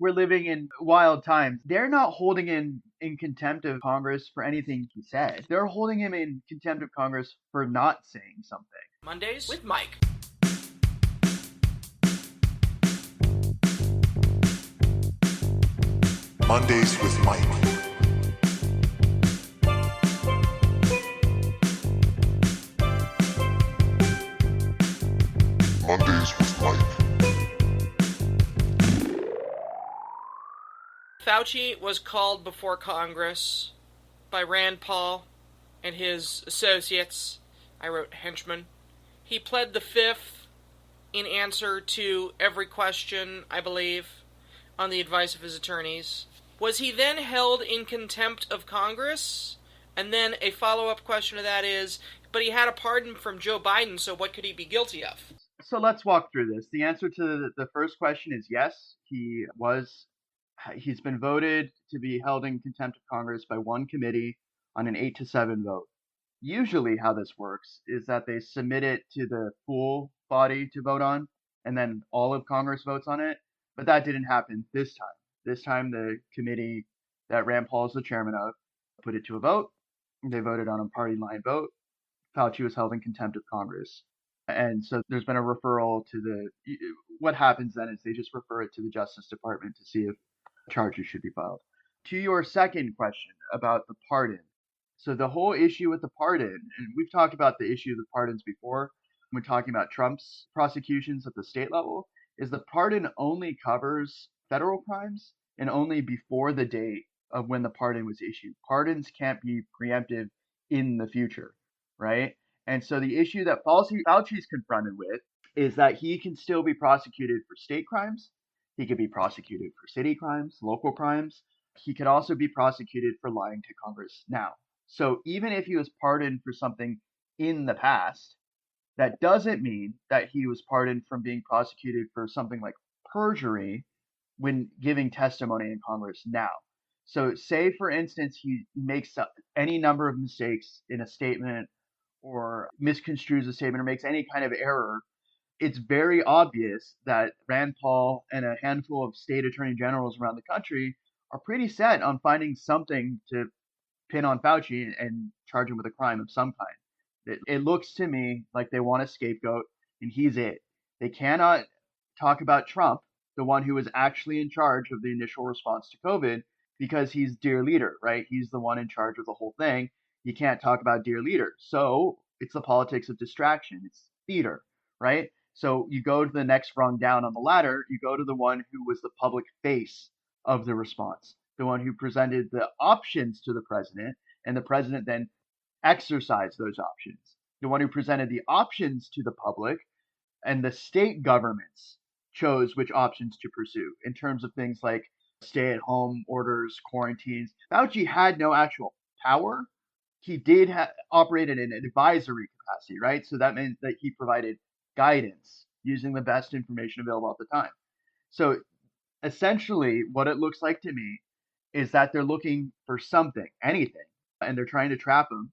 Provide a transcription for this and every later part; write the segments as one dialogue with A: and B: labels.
A: we're living in wild times. They're not holding him in contempt of Congress for anything he said. They're holding him in contempt of Congress for not saying something.
B: Mondays with Mike.
C: Mondays with Mike. Mondays with Mike.
B: Fauci was called before Congress by Rand Paul and his associates. I wrote henchmen. He pled the fifth in answer to every question, I believe, on the advice of his attorneys. Was he then held in contempt of Congress? And then a follow-up question to that is, but he had a pardon from Joe Biden, so what could he be guilty of?
A: So let's walk through this. The answer to the first question is yes. He's been voted to be held in contempt of Congress by one committee on an 8-7 vote. Usually how this works is that they submit it to the full body to vote on, and then all of Congress votes on it. But that didn't happen this time. This time the committee that Rand Paul is the chairman of put it to a vote. They voted on a party line vote. Fauci was held in contempt of Congress. And so there's been a referral to what happens then is they just refer it to the Justice Department to see if charges should be filed. To your second question about the pardon. So the whole issue with the pardon, and we've talked about the issue of the pardons before when talking about Trump's prosecutions at the state level, is the pardon only covers federal crimes and only before the date of when the pardon was issued. Pardons can't be preemptive in the future, right? And so the issue that Fauci is confronted with is that he can still be prosecuted for state crimes. He could be prosecuted for city crimes, local crimes. He could also be prosecuted for lying to Congress now. So even if he was pardoned for something in the past, that doesn't mean that he was pardoned from being prosecuted for something like perjury when giving testimony in Congress now. So say, for instance, he makes any number of mistakes in a statement or misconstrues a statement or makes any kind of error. It's very obvious that Rand Paul and a handful of state attorney generals around the country are pretty set on finding something to pin on Fauci and charge him with a crime of some kind. It looks to me like they want a scapegoat, and he's it. They cannot talk about Trump, the one who was actually in charge of the initial response to COVID, because he's dear leader, right? He's the one in charge of the whole thing. You can't talk about dear leader. So it's the politics of distraction. It's theater, right? So you go to the next rung down on the ladder, you go to the one who was the public face of the response, the one who presented the options to the president, and the president then exercised those options. The one who presented the options to the public, and the state governments chose which options to pursue in terms of things like stay-at-home orders, quarantines. Fauci had no actual power. He did operate in an advisory capacity, right? So that meant that he provided guidance using the best information available at the time. So essentially, what it looks like to me is that they're looking for something, anything, and they're trying to trap him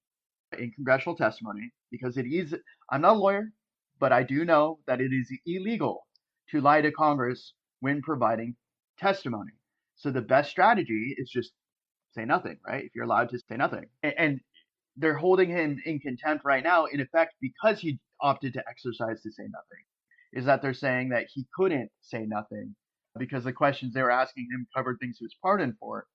A: in congressional testimony because it is, I'm not a lawyer, but I do know that it is illegal to lie to Congress when providing testimony. So the best strategy is just say nothing, right? If you're allowed to say nothing. And they're holding him in contempt right now, in effect, because he opted to exercise to say nothing, is that they're saying that he couldn't say nothing because the questions they were asking him covered things he was pardoned for.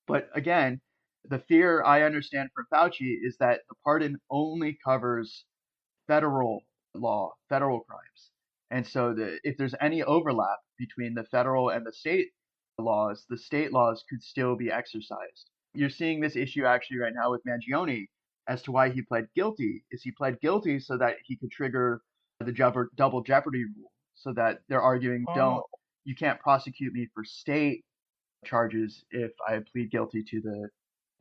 A: But again, the fear I understand from Fauci is that the pardon only covers federal law, federal crimes. And so if there's any overlap between the federal and the state laws could still be exercised. You're seeing this issue actually right now with Mangione as to why he pled guilty. Is he pled guilty so that he could trigger the double jeopardy rule, so that they're arguing, you can't prosecute me for state charges if I plead guilty to the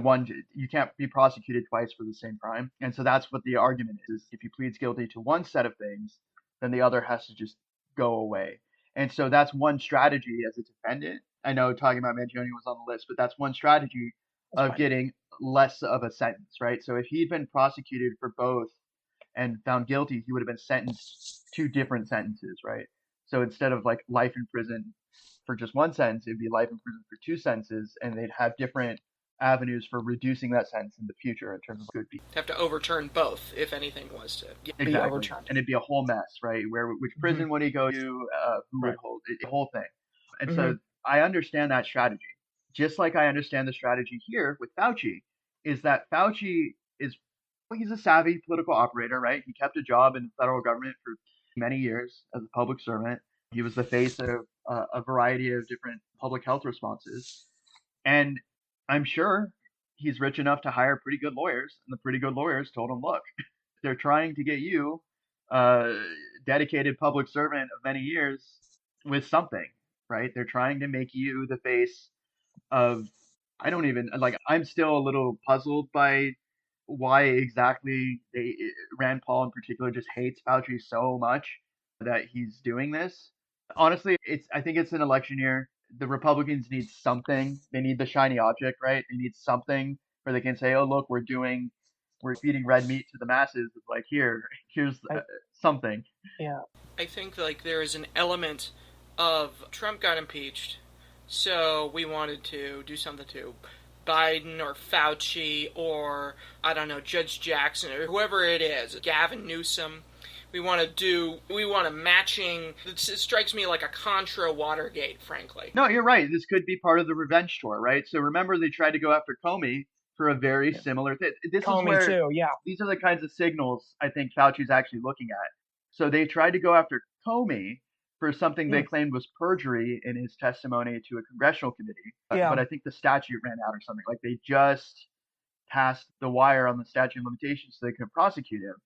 A: one. You can't be prosecuted twice for the same crime. And so that's what the argument is. If he pleads guilty to one set of things, then the other has to just go away. And so that's one strategy as a defendant. I know talking about Mangione was on the list, but that's one strategy of getting less of a sentence, right? So if he'd been prosecuted for both and found guilty, he would have been sentenced to different sentences, right? So instead of like life in prison for just one sentence, it'd be life in prison for two sentences, and they'd have different avenues for reducing that sentence in the future in terms of good people.
B: Have to overturn both if anything was to be
A: Exactly.
B: overturned.
A: And it'd be a whole mess, right? Which prison would he go to? Who would
B: Right.
A: hold it? The whole thing. And so I understand that strategy. Just like I understand the strategy here with Fauci, is that Fauci is, well, he's a savvy political operator, right? He kept a job in the federal government for many years as a public servant. He was the face of a variety of different public health responses. And I'm sure he's rich enough to hire pretty good lawyers. And the pretty good lawyers told him, look, they're trying to get you, a dedicated public servant of many years, with something, right? They're trying to make you the face of, I don't even like, I'm still a little puzzled by why exactly Rand Paul in particular just hates Fauci so much that he's doing this. Honestly, I think it's an election year. The Republicans need something. They need the shiny object, right? They need something where they can say, "Oh, look, we're feeding red meat to the masses." It's like, here's something.
D: Yeah.
B: I think like there is an element of Trump got impeached, so we wanted to do something to Biden or Fauci or I don't know Judge Jackson or whoever it is, Gavin Newsom. We want a matching. It strikes me like a Contra Watergate, frankly.
A: No, you're right. This could be part of the revenge tour, right? So remember, they tried to go after Comey for a very similar thing. This is where
D: too, yeah.
A: These are the kinds of signals I think Fauci's actually looking at. So they tried to go after Comey for something they claimed was perjury in his testimony to a congressional committee.
D: Yeah.
A: But I think the statute ran out or something. Like they just passed the wire on the statute of limitations so they could prosecute him,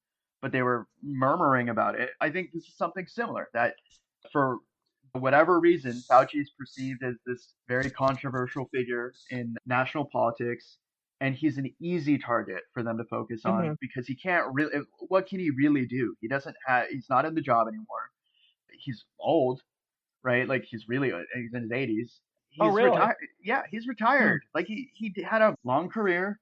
A: but they were murmuring about it. I think this is something similar, that for whatever reason, Fauci is perceived as this very controversial figure in national politics, and he's an easy target for them to focus on because he can't really. What can he really do? He's not in the job anymore. He's old, right? Like he's in his 80s. He's
D: really?
A: retired. Yeah, he's retired. Like he had a long career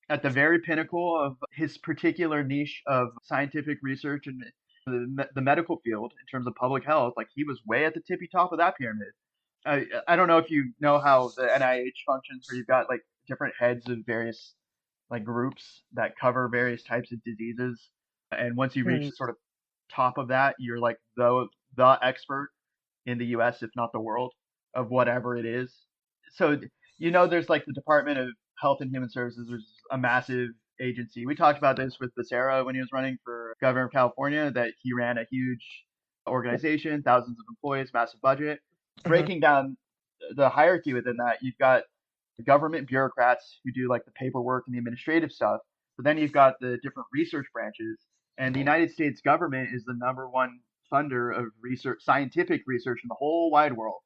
A: at the very pinnacle of his particular niche of scientific research and the medical field in terms of public health. Like he was way at the tippy top of that pyramid. I don't know if you know how the NIH functions, where you've got like different heads of various like groups that cover various types of diseases, and once you reach the sort of top of that, you're like the expert in the U.S., if not the world, of whatever it is. So there's like the Department of Health and Human Services, which is a massive agency. We talked about this with Becerra when he was running for governor of California, that he ran a huge organization, thousands of employees, massive budget. Breaking down the hierarchy within that, you've got the government bureaucrats who do like the paperwork and the administrative stuff. But then you've got the different research branches, and the United States government is the number one funder of scientific research in the whole wide world,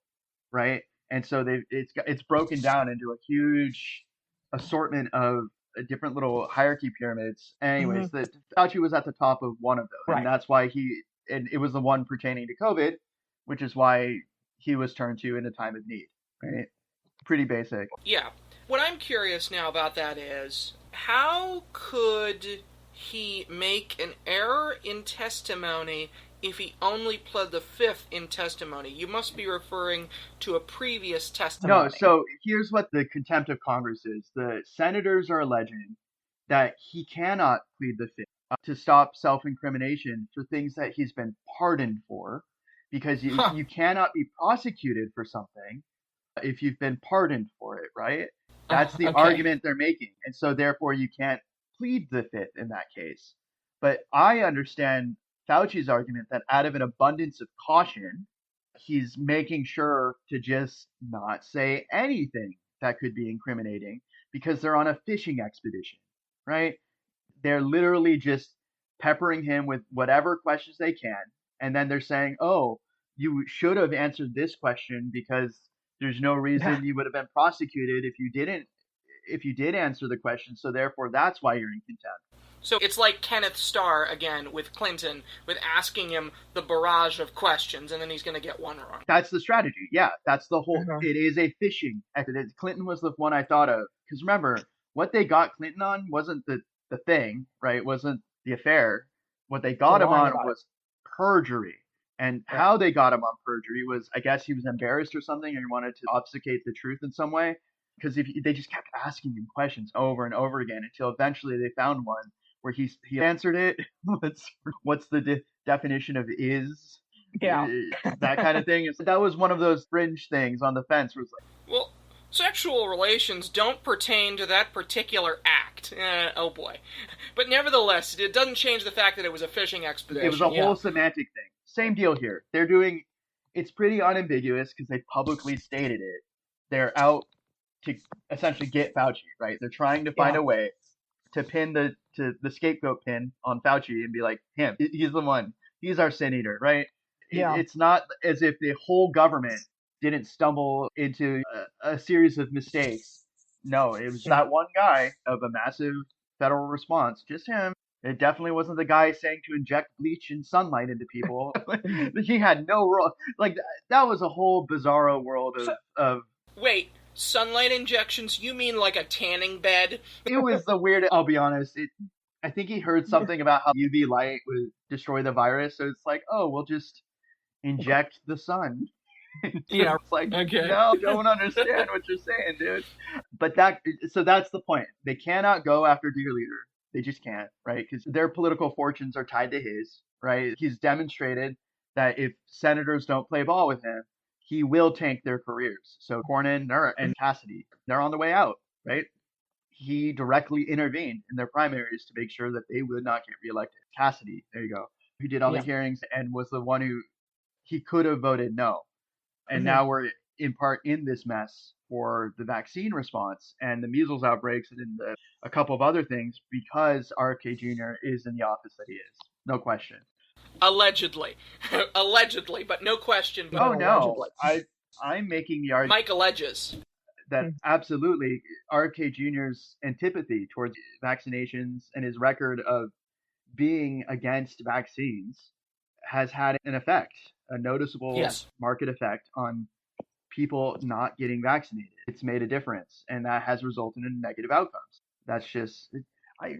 A: right? And so it's broken down into a huge assortment of different little hierarchy pyramids. Anyways, the Fauci was at the top of one of those, and that's why and it was the one pertaining to COVID, which is why he was turned to in a time of need, right? Pretty basic.
B: Yeah. What I'm curious now about that is, how could he make an error in testimony if he only pled the fifth in testimony? You must be referring to a previous testimony.
A: No, so here's what the contempt of Congress is. The senators are alleging that he cannot plead the fifth to stop self-incrimination for things that he's been pardoned for, because you cannot be prosecuted for something if you've been pardoned for it, right? That's the argument they're making. And so therefore you can't plead the fifth in that case. But I understand Fauci's argument that out of an abundance of caution, he's making sure to just not say anything that could be incriminating because they're on a fishing expedition, right? They're literally just peppering him with whatever questions they can. And then they're saying, oh, you should have answered this question because there's no reason you would have been prosecuted if you did answer the question. So therefore, that's why you're in contempt.
B: So it's like Kenneth Starr again with Clinton, with asking him the barrage of questions, and then he's going to get one wrong.
A: That's the strategy. Yeah, that's the whole. It is a fishing. Clinton was the one I thought of, because remember, what they got Clinton on wasn't the thing, right? It wasn't the affair. What they got him on was perjury. And how they got him on perjury was, I guess he was embarrassed or something, and he wanted to obfuscate the truth in some way. Because they just kept asking him questions over and over again until eventually they found one where he answered it. What's the definition of is?
D: Yeah.
A: That kind of thing. That was one of those fringe things on the fence where it's like,
B: well, sexual relations don't pertain to that particular act. Oh boy. But nevertheless, it doesn't change the fact that it was a fishing expedition.
A: It was a whole semantic thing. Same deal here. It's pretty unambiguous because they publicly stated it. They're out to essentially get Fauci, right? They're trying to find a way to pin the scapegoat pin on Fauci and be like, he's the one. He's our sin eater, right?
D: Yeah.
A: It's not as if the whole government didn't stumble into a series of mistakes. No, it was that one guy of a massive federal response, just him. It definitely wasn't the guy saying to inject bleach and sunlight into people. He had no role. Like, that was a whole bizarro world of...
B: Wait, sunlight injections? You mean like a tanning bed?
A: It was the weirdest. I'll be honest. I think he heard something about how UV light would destroy the virus. So it's like, oh, we'll just inject the sun.
D: Yeah.
A: It's like,
B: okay.
A: No, I don't understand what you're saying, dude. But so that's the point. They cannot go after dear leader. They just can't, right? Because their political fortunes are tied to his, right? He's demonstrated that if senators don't play ball with him, he will tank their careers. So Cornyn and Cassidy, they're on the way out, right? He directly intervened in their primaries to make sure that they would not get reelected. Cassidy, there you go. He did all the hearings and was the one who he could have voted no. And now we're in part in this mess for the vaccine response and the measles outbreaks and a couple of other things because RFK Jr. is in the office that he is. No question.
B: Allegedly. Allegedly, but no question. But
A: oh, no. I'm making the argument.
B: Mike alleges.
A: That absolutely RFK Jr.'s antipathy towards vaccinations and his record of being against vaccines has had an effect, a noticeable market effect on people not getting vaccinated. It's made a difference, and that has resulted in negative outcomes. That's just,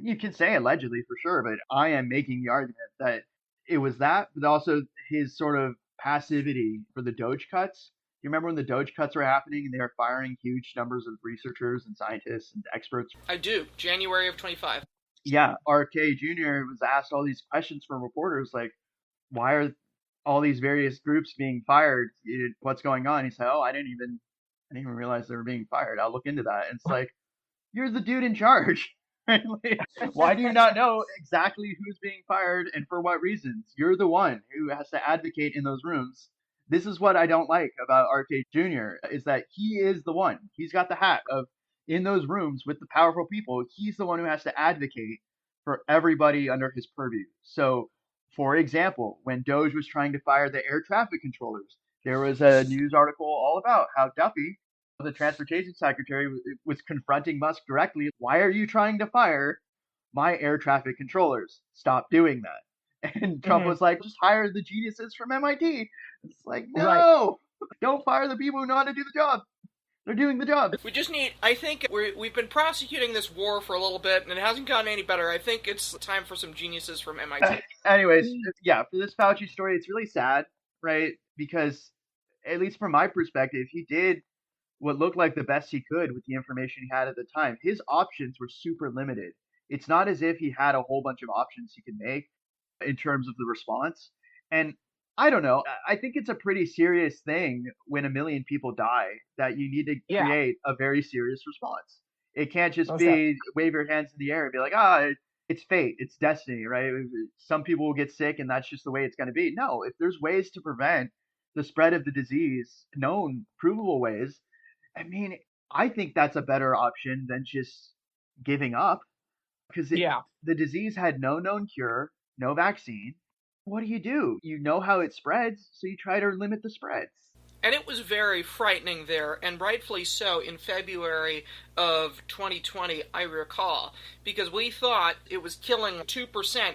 A: you can say allegedly for sure, but I am making the argument that it was that, but also his sort of passivity for the Doge cuts. You remember when the Doge cuts were happening and they were firing huge numbers of researchers and scientists and experts?
B: I do. January of 25.
A: Yeah, RFK Jr. was asked all these questions from reporters like, why are all these various groups being fired? What's going on? He said, I didn't even realize they were being fired. I'll look into that. And it's like, you're the dude in charge. Why do you not know exactly who's being fired and for what reasons? You're the one who has to advocate in those rooms. This is what I don't like about RFK Jr. is that he is the one. He's got the hat of in those rooms with the powerful people. He's the one who has to advocate for everybody under his purview. So, for example, when Doge was trying to fire the air traffic controllers, there was a news article all about how Duffy, the transportation secretary, was confronting Musk directly. Why are you trying to fire my air traffic controllers? Stop doing that. And Trump was like, just hire the geniuses from MIT. It's like, no, don't fire the people who know how to do the job. They're doing the job.
B: We just need, I think we've been prosecuting this war for a little bit, and it hasn't gotten any better. I think it's time for some geniuses from MIT.
A: Anyways, yeah, for this Fauci story, it's really sad, right? Because, at least from my perspective, he did what looked like the best he could with the information he had at the time. His options were super limited. It's not as if he had a whole bunch of options he could make in terms of the response. And I don't know. I think it's a pretty serious thing when 1 million people die that you need to create a very serious response. It can't just be wave your hands in the air and be like, it's fate, it's destiny, right? Some people will get sick and that's just the way it's going to be. No, if there's ways to prevent the spread of the disease, known, provable ways, I mean, I think that's a better option than just giving up because the disease had no known cure, no vaccine. What do? You know how it spreads, so you try to limit the spread.
B: And it was very frightening there, and rightfully so, in February of 2020, I recall, because we thought it was killing 2%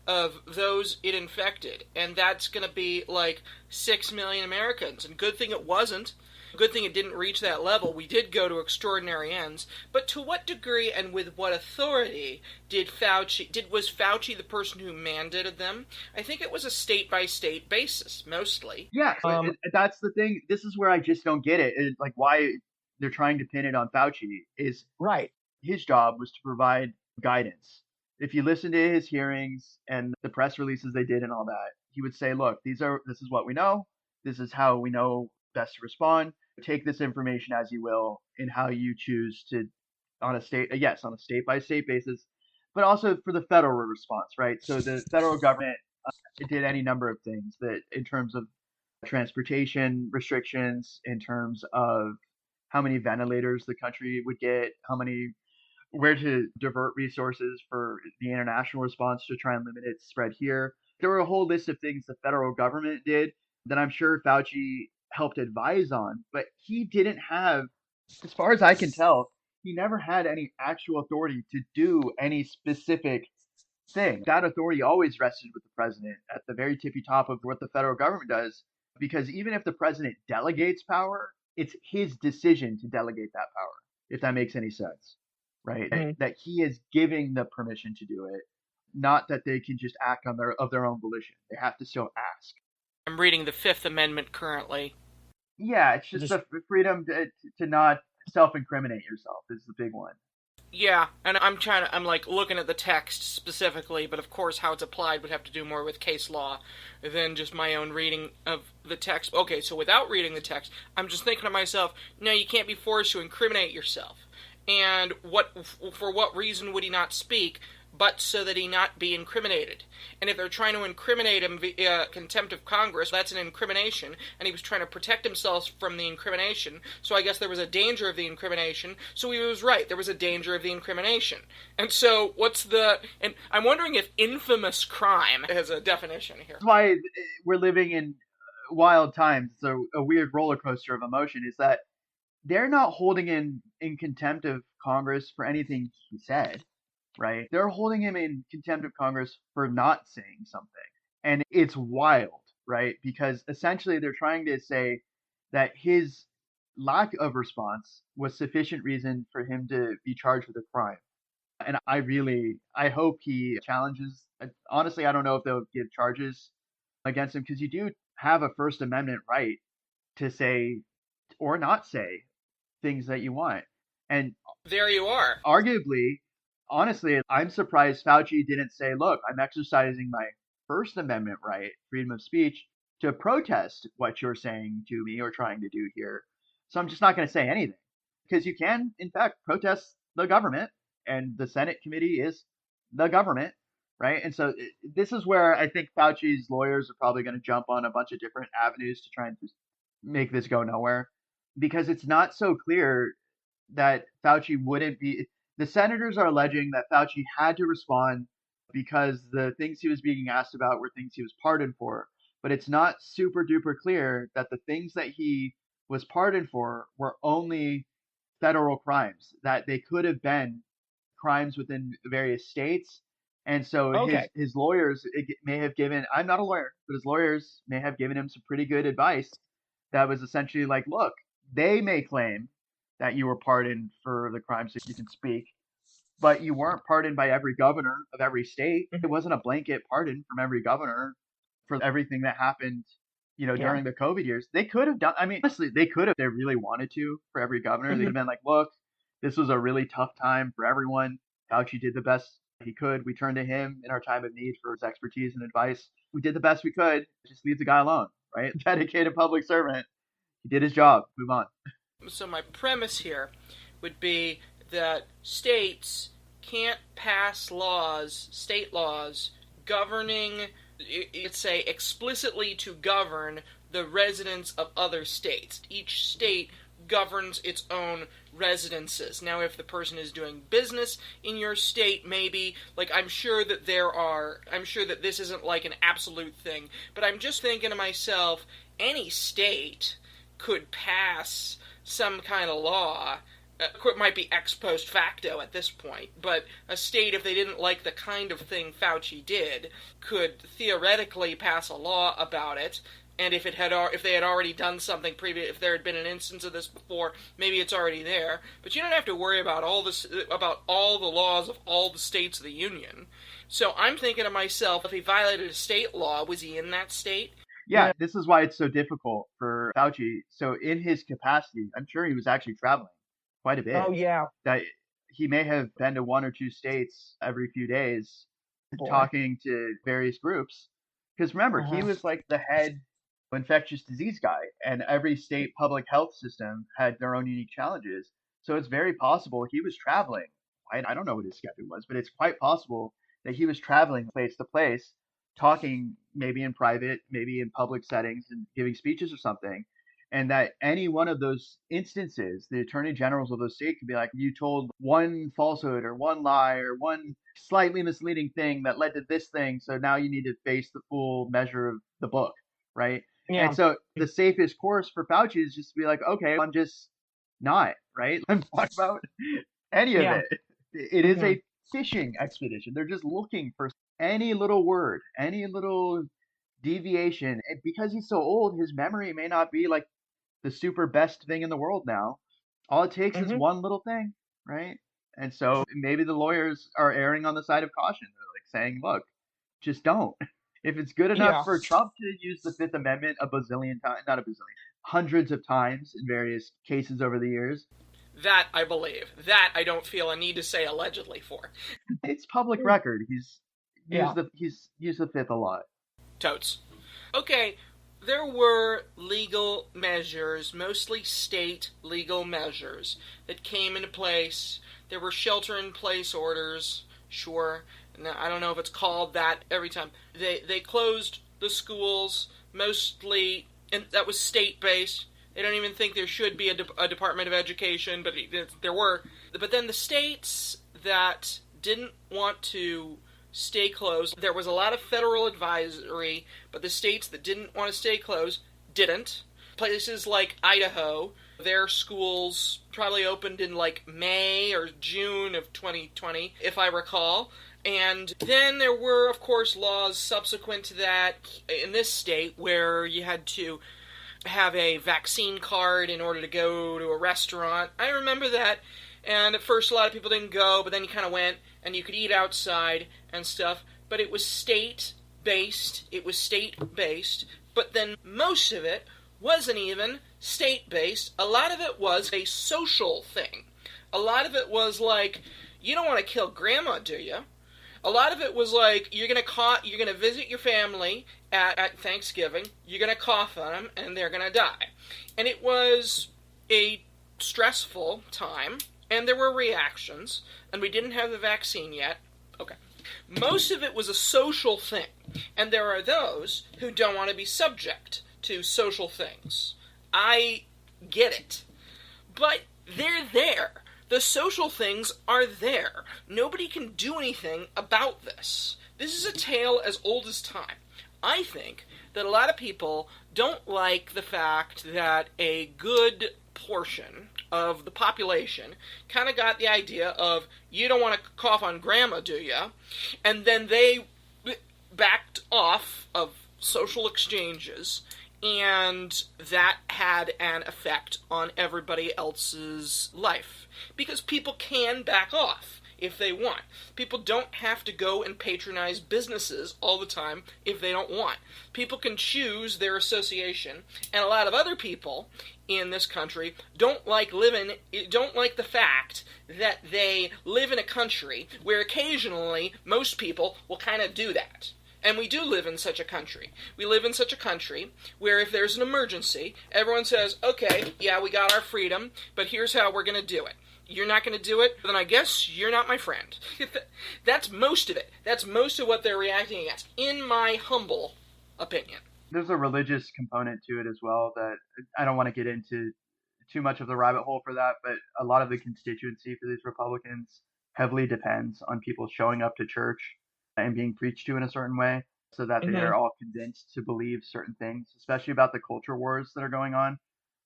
B: of those it infected, and that's going to be like 6 million Americans. And good thing it wasn't, Good thing it didn't reach that level. We did go to extraordinary ends. But to what degree and with what authority was Fauci the person who mandated them? I think it was a state-by-state basis, mostly.
A: Yeah, that's the thing. This is where I just don't get it. Like, why they're trying to pin it on Fauci is
D: Right.
A: his job was to provide guidance. If you listen to his hearings and the press releases they did and all that, he would say, look, this is what we know. This is how we know best to respond. Take this information as you will in how you choose to on a state by state basis, but also for the federal response, right? So the federal government it did any number of things that in terms of transportation restrictions, in terms of how many ventilators the country would get, where to divert resources for the international response to try and limit its spread here. There were a whole list of things the federal government did that I'm sure Fauci helped advise on, but he didn't have, as far as I can tell, he never had any actual authority to do any specific thing. That authority always rested with the president at the very tippy top of what the federal government does, because even if the president delegates power, it's his decision to delegate that power, if that makes any sense, right?
D: Mm-hmm.
A: That he is giving the permission to do it, not that they can just act on their own volition. They have to still ask.
B: I'm reading the Fifth Amendment currently.
A: Yeah, it's just the freedom to not self-incriminate yourself is the big one.
B: Yeah, and I'm like looking at the text specifically, but of course how it's applied would have to do more with case law than just my own reading of the text. Okay, so without reading the text, I'm just thinking to myself, no, you can't be forced to incriminate yourself. And for what reason would he not speak, but so that he not be incriminated? And if they're trying to incriminate him via contempt of Congress, that's an incrimination, and he was trying to protect himself from the incrimination, so I guess there was a danger of the incrimination, so he was right, there was a danger of the incrimination. And so, and I'm wondering if infamous crime has a definition here.
A: That's why we're living in wild times. It's a weird roller coaster of emotion, is that they're not holding him in contempt of Congress for anything he said, right? They're holding him in contempt of Congress for not saying something. And it's wild, right? Because essentially they're trying to say that his lack of response was sufficient reason for him to be charged with a crime. And I hope he challenges. Honestly, I don't know if they'll give charges against him, because you do have a First Amendment right to say or not say things that you want. And
B: there you are.
A: Arguably, honestly, I'm surprised Fauci didn't say, look, I'm exercising my First Amendment right, freedom of speech, to protest what you're saying to me or trying to do here. So I'm just not going to say anything, because you can, in fact, protest the government, and the Senate committee is the government, right? And so this is where I think Fauci's lawyers are probably going to jump on a bunch of different avenues to try and just make this go nowhere, because it's not so clear that Fauci wouldn't be. The senators are alleging that Fauci had to respond because the things he was being asked about were things he was pardoned for. But it's not super duper clear that the things that he was pardoned for were only federal crimes, that they could have been crimes within various states. And so his lawyers may have given, I'm not a lawyer, but his lawyers may have given him some pretty good advice that was essentially like, look, they may claim that you were pardoned for the crimes that you can speak, but you weren't pardoned by every governor of every state. It wasn't a blanket pardon from every governor for everything that happened, during the COVID years. They could have done, honestly, they could have, if they really wanted to, for every governor. They'd have been like, look, this was a really tough time for everyone. Fauci did the best he could. We turned to him in our time of need for his expertise and advice. We did the best we could. Just leave the guy alone, right? Dedicated public servant. He did his job. Move on.
B: So my premise here would be that states can't pass laws, state laws, governing, let's say, explicitly to govern the residents of other states. Each state governs its own residences. Now, if the person is doing business in your state, maybe, I'm sure that this isn't like an absolute thing, but I'm just thinking to myself, any state could pass some kind of law. It might be ex post facto at this point, but a state, if they didn't like the kind of thing Fauci did, could theoretically pass a law about it, And if they had already done something previous, if there had been an instance of this before, maybe it's already there. But you don't have to worry about all the laws of all the states of the union. So I'm thinking to myself, if he violated a state law, was he in that state?
A: Yeah, this is why it's so difficult for Fauci. So in his capacity, I'm sure he was actually traveling quite a
D: Oh
A: bit.
D: yeah,
A: That he may have been to one or two states every few days
D: boy.
A: talking to various groups. Because remember, he
D: Uh-huh.
A: was like the head infectious disease guy, and every state public health system had their own unique challenges. So it's very possible he was traveling. I don't know what his schedule was, but it's quite possible that he was traveling place to place, talking maybe in private, maybe in public settings, and giving speeches or something. And that any one of those instances, the attorney generals of those states could be like, you told one falsehood or one lie or one slightly misleading thing that led to this thing. So now you need to face the full measure of the book, right? And
D: Yeah,
A: so the safest course for Fauci is just to be like, okay, I'm just not, right? I'm talk about any of
D: yeah.
A: it. It is
D: Hmm.
A: a fishing expedition. They're just looking for any little word, any little deviation. And because he's so old, his memory may not be like the super best thing in the world now. All it takes is
D: Hmm.
A: one little thing, right? And so maybe the lawyers are erring on the side of caution. They're like saying, look, just don't. If it's good enough
D: Yeah,
A: for Trump to use the Fifth Amendment a bazillion times, not a bazillion, hundreds of times in various cases over the years,
B: That I believe. That I don't feel a need to say allegedly for.
A: it's public record.
D: yeah.
A: He's used the Fifth a lot.
B: Totes. Okay, there were legal measures, mostly state legal measures, that came into place. There were shelter in place orders, sure. Now, I don't know if it's called that every time. They closed the schools, mostly, and that was state based. They don't even think there should be a Department of Education, but there were. But then the states that didn't want to stay closed, there was a lot of federal advisory, but the states that didn't want to stay closed didn't. Places like Idaho, their schools probably opened in like May or June of 2020, if I recall. And then there were, of course, laws subsequent to that in this state where you had to have a vaccine card in order to go to a restaurant. I remember that. And at first, a lot of people didn't go, but then you kind of went, and you could eat outside and stuff. But it was state based. It was state based. But then most of it wasn't even state based. A lot of it was a social thing. A lot of it was like, you don't want to kill grandma, do you? A lot of it was like you're gonna visit your family at Thanksgiving. You're gonna cough on them, and they're gonna die. And it was a stressful time, and there were reactions, and we didn't have the vaccine yet. Okay. Most of it was a social thing, and there are those who don't want to be subject to social things. I get it. But they're there. The social things are there. Nobody can do anything about this. This is a tale as old as time. I think that a lot of people don't like the fact that a good portion of the population kind of got the idea of, you don't want to cough on grandma, do ya? And then they backed off of social exchanges, and that had an effect on everybody else's life. Because people can back off if they want. People don't have to go and patronize businesses all the time if they don't want. People can choose their association, and a lot of other people in this country don't like the fact that they live in a country where occasionally most people will kind of do that. And we do live in such a country. We live in such a country where if there's an emergency, everyone says, okay, yeah, we got our freedom, but here's how we're going to do it. You're not going to do it, then I guess you're not my friend. That's most of it. That's most of what they're reacting against, in my humble opinion.
A: There's a religious component to it as well that I don't want to get into too much of the rabbit hole for that, but a lot of the constituency for these Republicans heavily depends on people showing up to church and being preached to in a certain way so that they
D: Hmm.
A: are all convinced to believe certain things, especially about the culture wars that are going on.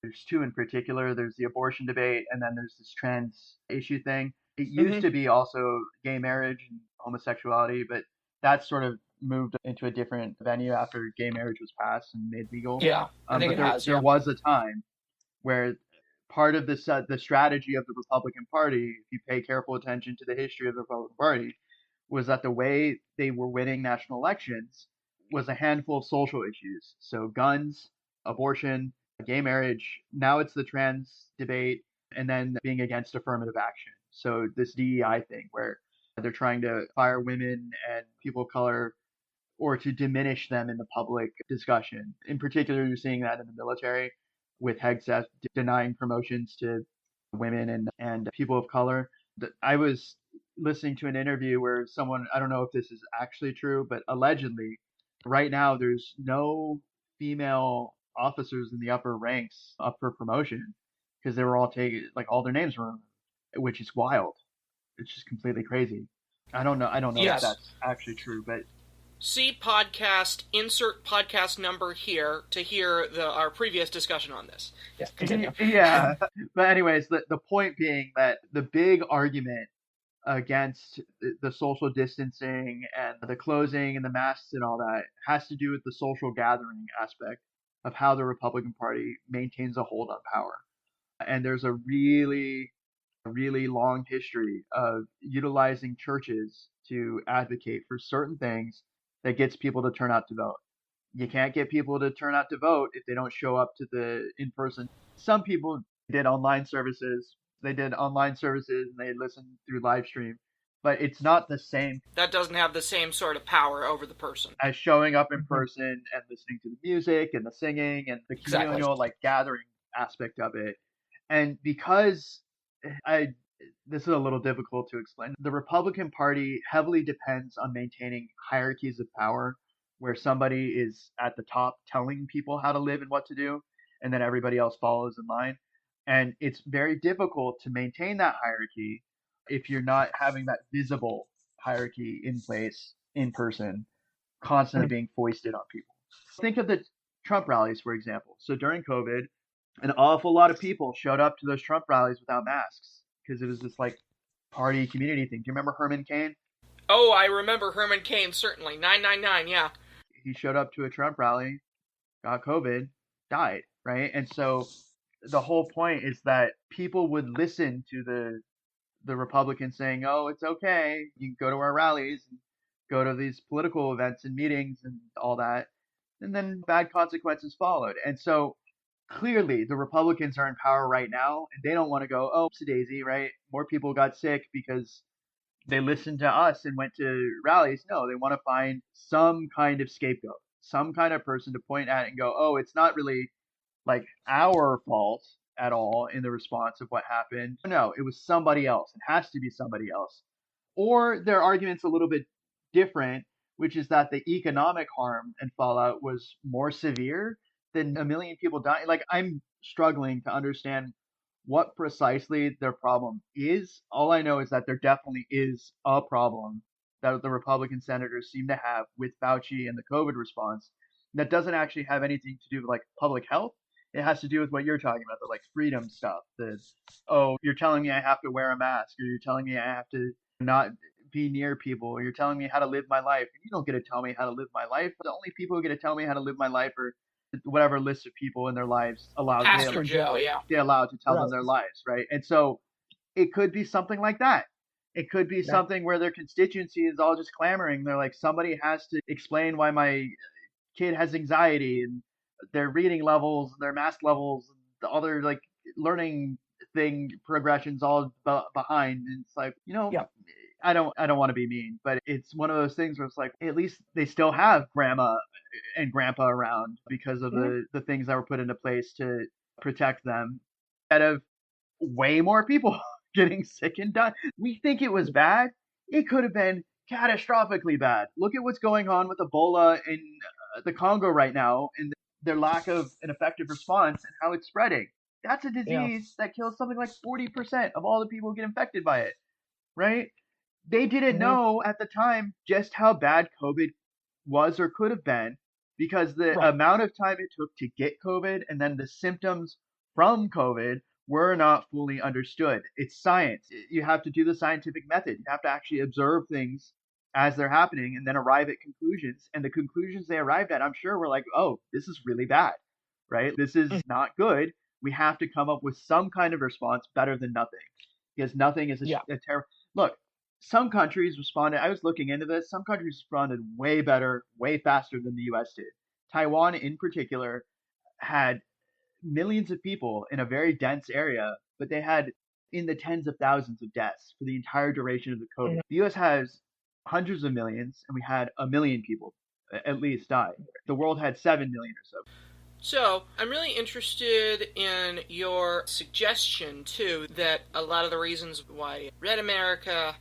A: There's two in particular. There's the abortion debate, and then there's this trans issue thing. It used
D: Hmm.
A: to be also gay marriage and homosexuality, but that's sort of moved into a different venue after gay marriage was passed and made legal.
B: Yeah, I think
A: But
B: it has.
A: there
B: Yeah.
A: was a time where part of the strategy of the Republican Party, if you pay careful attention to the history of the Republican Party, was that the way they were winning national elections was a handful of social issues. So guns, abortion, gay marriage. Now it's the trans debate, and then being against affirmative action. So this DEI thing where they're trying to fire women and people of color or to diminish them in the public discussion. In particular, you're seeing that in the military with Hegseth denying promotions to women and people of color. I was listening to an interview where someone, I don't know if this is actually true, but allegedly, right now, there's no female officers in the upper ranks up for promotion because they were all taken, like all their names were removed, which is wild. It's just completely crazy. I don't know if
B: Yes.
A: that's actually true, but
B: See podcast, insert podcast number here to hear our previous discussion on this. Yes, continue.
A: yeah. But anyways, the point being that the big argument against the social distancing and the closing and the masks and all that has to do with the social gathering aspect of how the Republican Party maintains a hold on power. And there's a really long history of utilizing churches to advocate for certain things that gets people to turn out to vote. You can't get people to turn out to vote if they don't show up to the in person. Some people did online services. They did online services and they listened through live stream, but it's not the same.
B: That doesn't have the same sort of power over the person
A: as showing up in person and listening to the music and the singing and the communal like gathering aspect of it. And because I this is a little difficult to explain. The Republican Party heavily depends on maintaining hierarchies of power where somebody is at the top telling people how to live and what to do, and then everybody else follows in line. And it's very difficult to maintain that hierarchy if you're not having that visible hierarchy in place in person, constantly being foisted on people. Think of the Trump rallies, for example. So during COVID, an awful lot of people showed up to those Trump rallies without masks because it was this like party community thing. Do you remember Herman Cain?
B: Oh, I remember Herman Cain, certainly. 999, yeah.
A: He showed up to a Trump rally, got COVID, died, right? And so the whole point is that people would listen to the Republicans saying, "Oh, it's okay. You can go to our rallies and go to these political events and meetings and all that." And then bad consequences followed. And so clearly the Republicans are in power right now and they don't want to go, "Oh, it's a daisy," right? More people got sick because they listened to us and went to rallies. No, they want to find some kind of scapegoat, some kind of person to point at and go, "Oh, it's not really like our fault at all in the response of what happened. No, it was somebody else. It has to be somebody else." Or their argument's a little bit different, which is that the economic harm and fallout was more severe than a million people dying. Like, I'm struggling to understand what precisely their problem is. All I know is that there definitely is a problem that the Republican senators seem to have with Fauci and the COVID response that doesn't actually have anything to do with like public health. It has to do with what you're talking about, the like freedom stuff. The, oh, you're telling me I have to wear a mask, or you're telling me I have to not be near people, or you're telling me how to live my life. You don't get to tell me how to live my life. The only people who get to tell me how to live my life are whatever list of people in their lives allowed
B: Pastor Joe, yeah.
A: they're allowed to tell them their lives, right? And so it could be something like that. It could be something where their constituency is all just clamoring. They're like, somebody has to explain why my kid has anxiety and their reading levels, their math levels, the other like learning thing progressions all behind. And it's like, I don't want to be mean, but it's one of those things where it's like, at least they still have grandma and grandpa around because of the things that were put into place to protect them. Instead of way more people getting sick and dying. We think it was bad. It could have been catastrophically bad. Look at what's going on with Ebola in the Congo right now and their lack of an effective response and how it's spreading. That's a disease that kills something like 40% of all the people who get infected by it, right? They didn't know at the time just how bad COVID was or could have been because the amount of time it took to get COVID and then the symptoms from COVID were not fully understood. It's science. You have to do the scientific method. You have to actually observe things as they're happening and then arrive at conclusions. And the conclusions they arrived at, I'm sure, were like, oh, this is really bad, right? This is not good. We have to come up with some kind of response better than nothing, because nothing is
D: Yeah.
A: a terror. Look, some countries responded. I was looking into this. Some countries responded way better, way faster than the U.S. did. Taiwan, in particular, had millions of people in a very dense area, but they had in the tens of thousands of deaths for the entire duration of the COVID.
D: Mhm.
A: The U.S. has hundreds of millions, and we had a million people at least die. The world had 7 million or so.
B: So, I'm really interested in your suggestion, too, that a lot of the reasons why Red America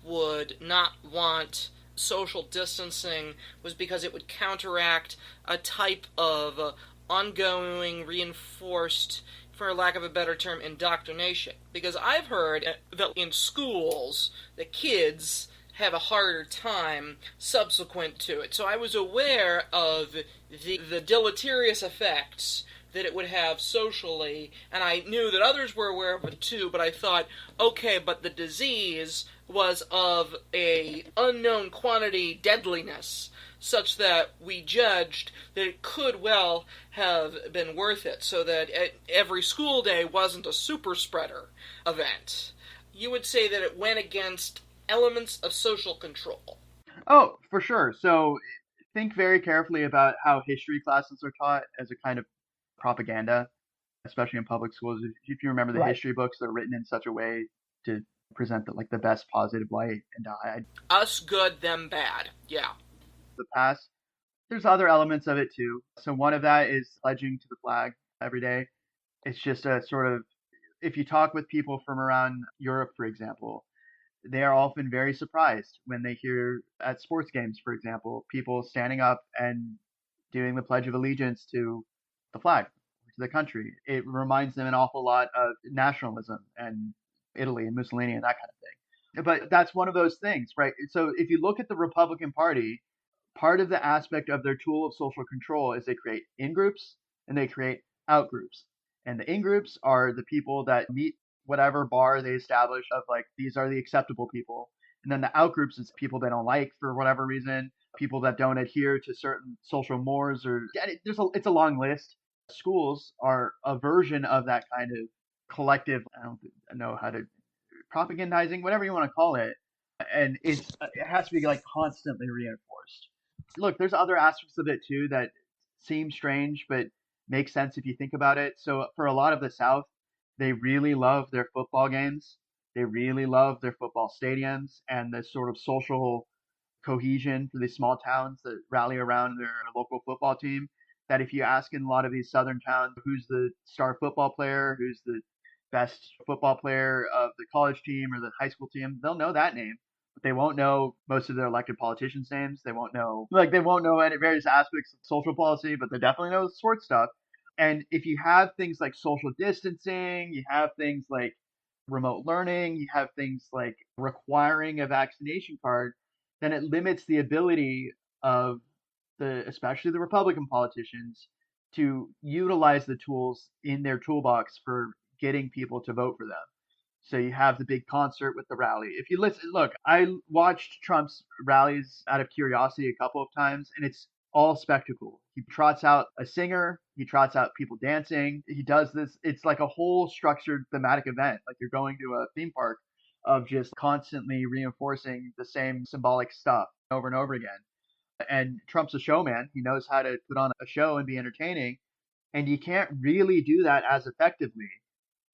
B: would not want social distancing was because it would counteract a type of ongoing, reinforced, for lack of a better term, indoctrination. Because I've heard that in schools, the kids have a harder time subsequent to it. So I was aware of the deleterious effects that it would have socially, and I knew that others were aware of it too, but I thought, okay, but the disease was of a unknown quantity deadliness, such that we judged that it could well have been worth it, so that every school day wasn't a super spreader event. You would say that it went against elements of social control.
A: Oh, for sure. So think very carefully about how history classes are taught as a kind of propaganda, especially in public schools. If you remember the
D: Right.
A: history books, they're written in such a way to present the best positive light and hide
B: Us good, them bad. Yeah.
A: the past. There's other elements of it too. So one of that is pledging to the flag every day. It's just a sort of, if you talk with people from around Europe, for example, they are often very surprised when they hear at sports games, for example, people standing up and doing the Pledge of Allegiance to the flag, to the country. It reminds them an awful lot of nationalism and Italy and Mussolini and that kind of thing. But that's one of those things, right? So if you look at the Republican Party, part of the aspect of their tool of social control is they create in groups and they create out groups. And the in groups are the people that meet whatever bar they establish of like these are the acceptable people. And then the out groups is people they don't like for whatever reason, people that don't adhere to certain social mores or it's a long list. Schools are a version of that kind of collective. I don't know how to propagandizing, whatever you want to call it, and it has to be like constantly reinforced. Look, there's other aspects of it too that seem strange, but make sense if you think about it. So for a lot of the South, they really love their football games. They really love their football stadiums and the sort of social cohesion for these small towns that rally around their local football team. That if you ask in a lot of these southern towns who's the star football player, who's the best football player of the college team or the high school team, they'll know that name. But they won't know most of their elected politicians' names. They won't know any various aspects of social policy, but they definitely know sports stuff. And if you have things like social distancing, you have things like remote learning, you have things like requiring a vaccination card, then it limits the ability of especially the Republican politicians to utilize the tools in their toolbox for getting people to vote for them. So you have the big concert with the rally. If you listen, look, I watched Trump's rallies out of curiosity a couple of times, and it's all spectacle. He trots out a singer, he trots out people dancing. He does this. It's like a whole structured thematic event, like you're going to a theme park of just constantly reinforcing the same symbolic stuff over and over again. And Trump's a showman. He knows how to put on a show and be entertaining. And you can't really do that as effectively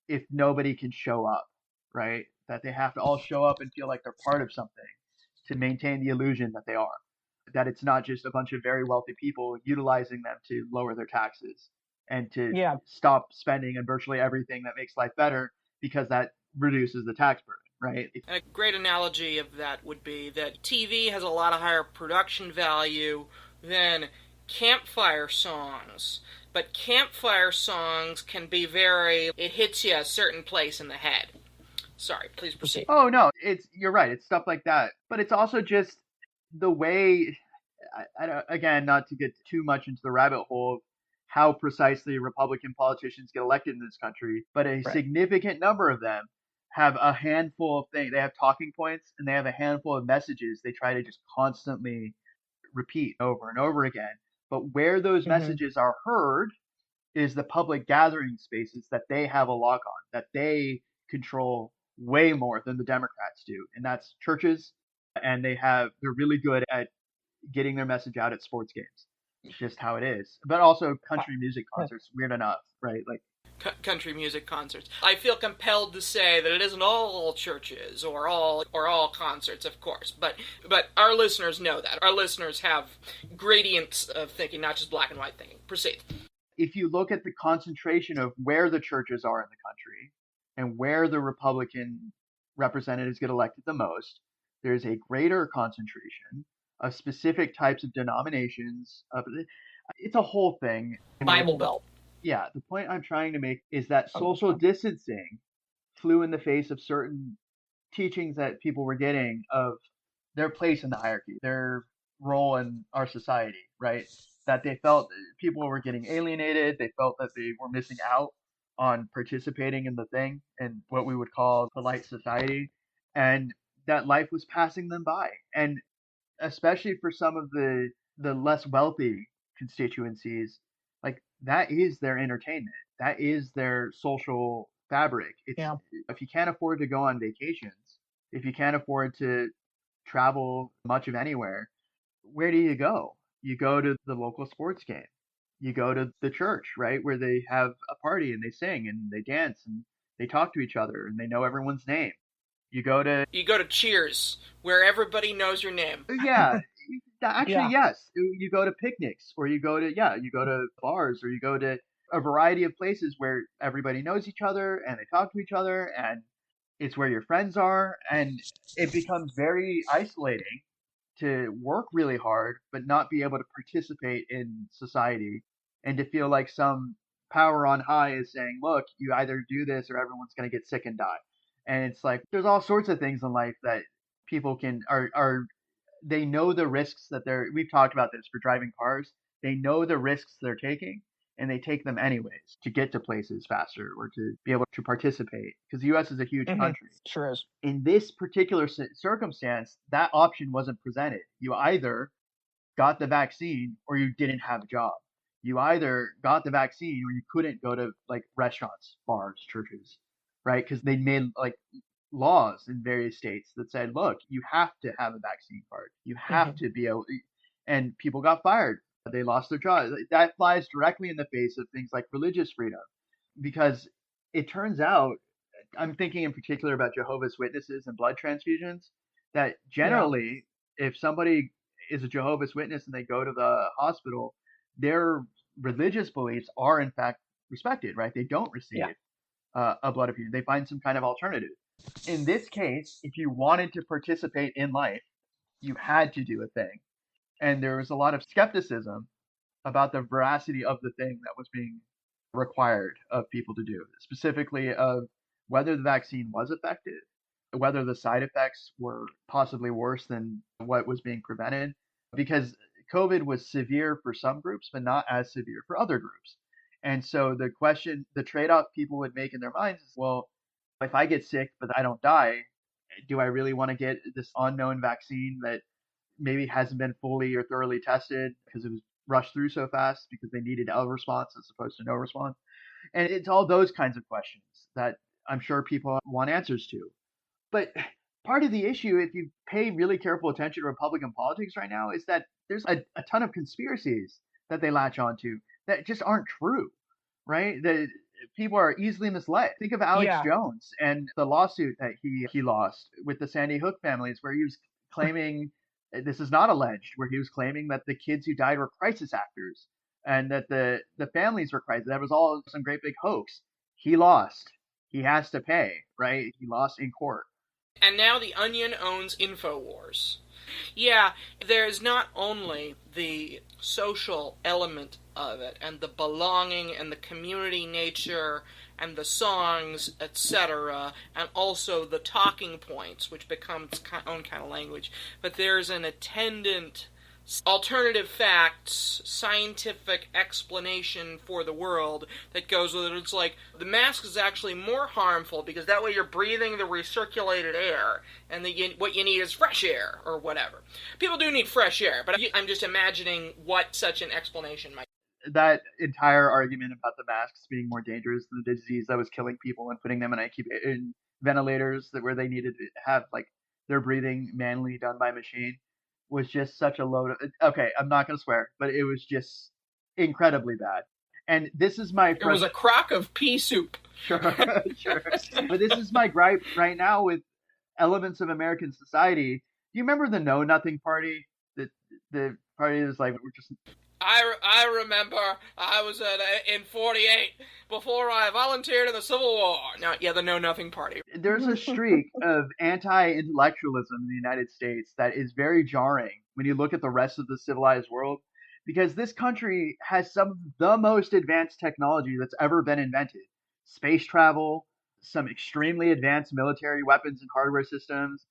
A: if nobody can show up, right? That they have to all show up and feel like they're part of something to maintain the illusion that they are. That it's not just a bunch of very wealthy people utilizing them to lower their taxes and to
D: Yeah.
A: stop spending on virtually everything that makes life better because that reduces the tax burden, right?
B: And a great analogy of that would be that TV has a lot of higher production value than campfire songs. But campfire songs can be it hits you a certain place in the head. Sorry, please proceed.
A: Oh no, you're right. It's stuff like that, but it's also just the way. Again, not to get too much into the rabbit hole of how precisely Republican politicians get elected in this country, but a significant number of them have a handful of things. They have talking points and they have a handful of messages they try to just constantly repeat over and over again. But where those messages are heard is the public gathering spaces that they have a lock on, that they control way more than the Democrats do. And that's churches, and they're really good at getting their message out at sports games. It's just how it is. But also country music concerts, weird enough, right? Like
B: country music concerts. I feel compelled to say that it isn't all churches or all concerts, of course, but our listeners know that. Our listeners have gradients of thinking, not just black and white thinking. Proceed.
A: If you look at the concentration of where the churches are in the country and where the Republican representatives get elected the most, there's a greater concentration of specific types of denominations. It's a whole thing.
B: Bible Belt.
A: Yeah, the point I'm trying to make is that social distancing flew in the face of certain teachings that people were getting of their place in the hierarchy, their role in our society, right? That they felt people were getting alienated. They felt that they were missing out on participating in the thing and what we would call polite society, and that life was passing them by. And especially for some of the less wealthy constituencies, like that is their entertainment. That is their social fabric. If you can't afford to go on vacations, if you can't afford to travel much of anywhere, where do you go? You go to the local sports game. You go to the church, right, where they have a party and they sing and they dance and they talk to each other and they know everyone's name. You go to
B: Cheers, where everybody knows your name.
A: Yeah, actually, yes. You go to picnics, or you go to bars, or you go to a variety of places where everybody knows each other and they talk to each other, and it's where your friends are, and it becomes very isolating to work really hard but not be able to participate in society, and to feel like some power on high is saying, look, you either do this or everyone's going to get sick and die. And it's like there's all sorts of things in life that people are they know the risks that we've talked about this for driving cars. They know the risks they're taking and they take them anyways to get to places faster or to be able to participate, because the US is a huge country.
B: Sure is.
A: In this particular circumstance, that option wasn't presented. You either got the vaccine or you didn't have a job. You either got the vaccine or you couldn't go to like restaurants, bars, churches, right? Because they made like laws in various states that said, look, you have to have a vaccine card. You have to be able, and people got fired. They lost their jobs. That flies directly in the face of things like religious freedom, because it turns out, I'm thinking in particular about Jehovah's Witnesses and blood transfusions, that generally, if somebody is a Jehovah's Witness and they go to the hospital, their religious beliefs are in fact respected, right? They don't receive a blood transfusion. They find some kind of alternative. In this case, if you wanted to participate in life, you had to do a thing. And there was a lot of skepticism about the veracity of the thing that was being required of people to do, specifically of whether the vaccine was effective, whether the side effects were possibly worse than what was being prevented, because COVID was severe for some groups, but not as severe for other groups. And so the trade-off people would make in their minds is, well, if I get sick but I don't die, do I really want to get this unknown vaccine that maybe hasn't been fully or thoroughly tested because it was rushed through so fast because they needed a response as opposed to no response? And it's all those kinds of questions that I'm sure people want answers to. But part of the issue, if you pay really careful attention to Republican politics right now, is that there's a ton of conspiracies that they latch onto that just aren't true, right? That people are easily misled. Think of Alex Jones and the lawsuit that he lost with the Sandy Hook families, where he was claiming, this is not alleged, where he was claiming that the kids who died were crisis actors and that the families were crisis. That was all some great big hoax. He lost. He has to pay, right? He lost in court.
B: And now the Onion owns InfoWars. Yeah, there's not only the social element of it, and the belonging, and the community nature, and the songs, etc., and also the talking points, which become its own kind of language, but there's an attendant alternative facts, scientific explanation for the world that goes with it. It's like the mask is actually more harmful because that way you're breathing the recirculated air, and what you need is fresh air or whatever. People do need fresh air, but I'm just imagining what such an explanation might.
A: That entire argument about the masks being more dangerous than the disease that was killing people and putting them in ventilators where they needed to have like their breathing manually done by machine was just such a load of. Okay, I'm not gonna swear, but it was just incredibly bad. And this is my.
B: It was a crock of pea soup.
A: Sure, sure. But this is my gripe right now with elements of American society. Do you remember the Know Nothing Party? The party is like we're just.
B: I remember I was in 48 before I volunteered in the Civil War. No, yeah, the Know Nothing Party.
A: There's a streak of anti-intellectualism in the United States that is very jarring when you look at the rest of the civilized world, because this country has some of the most advanced technology that's ever been invented. Space travel, some extremely advanced military weapons and hardware systems,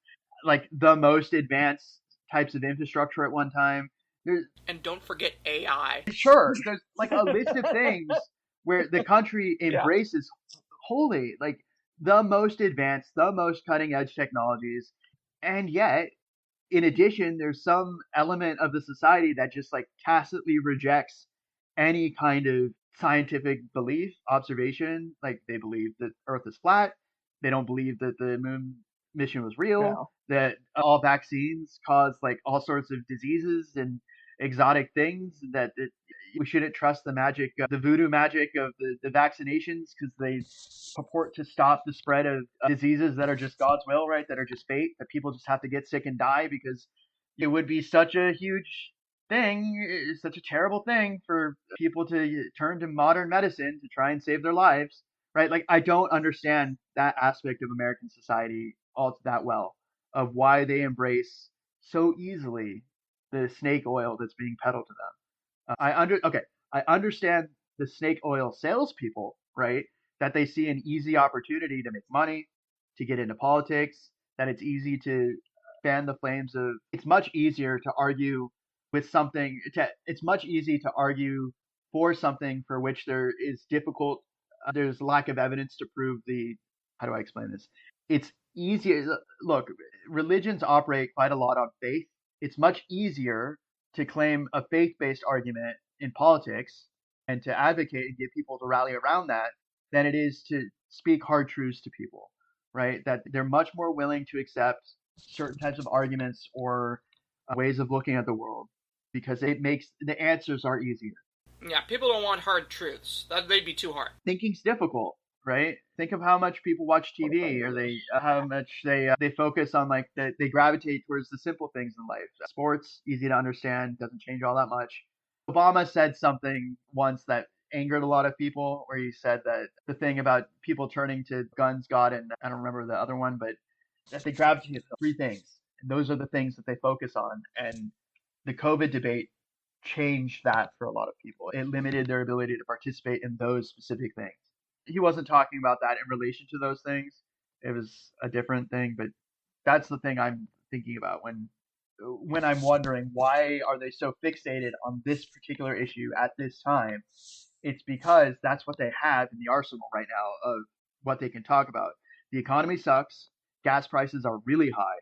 A: like the most advanced types of infrastructure at one time.
B: And don't forget AI.
A: Sure, there's like a list of things where the country embraces wholly like the most advanced, the most cutting edge technologies, and yet in addition, there's some element of the society that just like tacitly rejects any kind of scientific belief, observation. Like they believe that Earth is flat. They don't believe that the moon mission was real. That all vaccines cause like all sorts of diseases and exotic things. That we shouldn't trust the magic, the voodoo magic of the vaccinations because they purport to stop the spread of diseases that are just God's will, right? That are just fate, that people just have to get sick and die because it would be such a huge thing, such a terrible thing for people to turn to modern medicine to try and save their lives, right? Like, I don't understand that aspect of American society all that well, of why they embrace so easily the snake oil that's being peddled to them. I understand the snake oil salespeople, right? That they see an easy opportunity to make money, to get into politics, that it's easy to fan the flames of. It's much easier to argue with something. It's much easier to argue for something for which there is difficult. There's lack of evidence to prove the. How do I explain this? It's easier. Look, religions operate quite a lot on faith. It's much easier to claim a faith-based argument in politics and to advocate and get people to rally around that than it is to speak hard truths to people, right? That they're much more willing to accept certain types of arguments or ways of looking at the world because it makes the answers are easier.
B: Yeah, people don't want hard truths. They'd be too hard.
A: Thinking's difficult, right? Think of how much people watch TV, or how much they focus on like they gravitate towards the simple things in life. Sports, easy to understand, doesn't change all that much. Obama said something once that angered a lot of people, where he said that the thing about people turning to guns, God, and I don't remember the other one, but that they gravitate to three things, and those are the things that they focus on. And the COVID debate changed that for a lot of people. It limited their ability to participate in those specific things. He wasn't talking about that in relation to those things. It was a different thing, but that's the thing I'm thinking about when I'm wondering why are they so fixated on this particular issue at this time. It's because that's what they have in the arsenal right now of what they can talk about. The economy sucks. Gas prices are really high.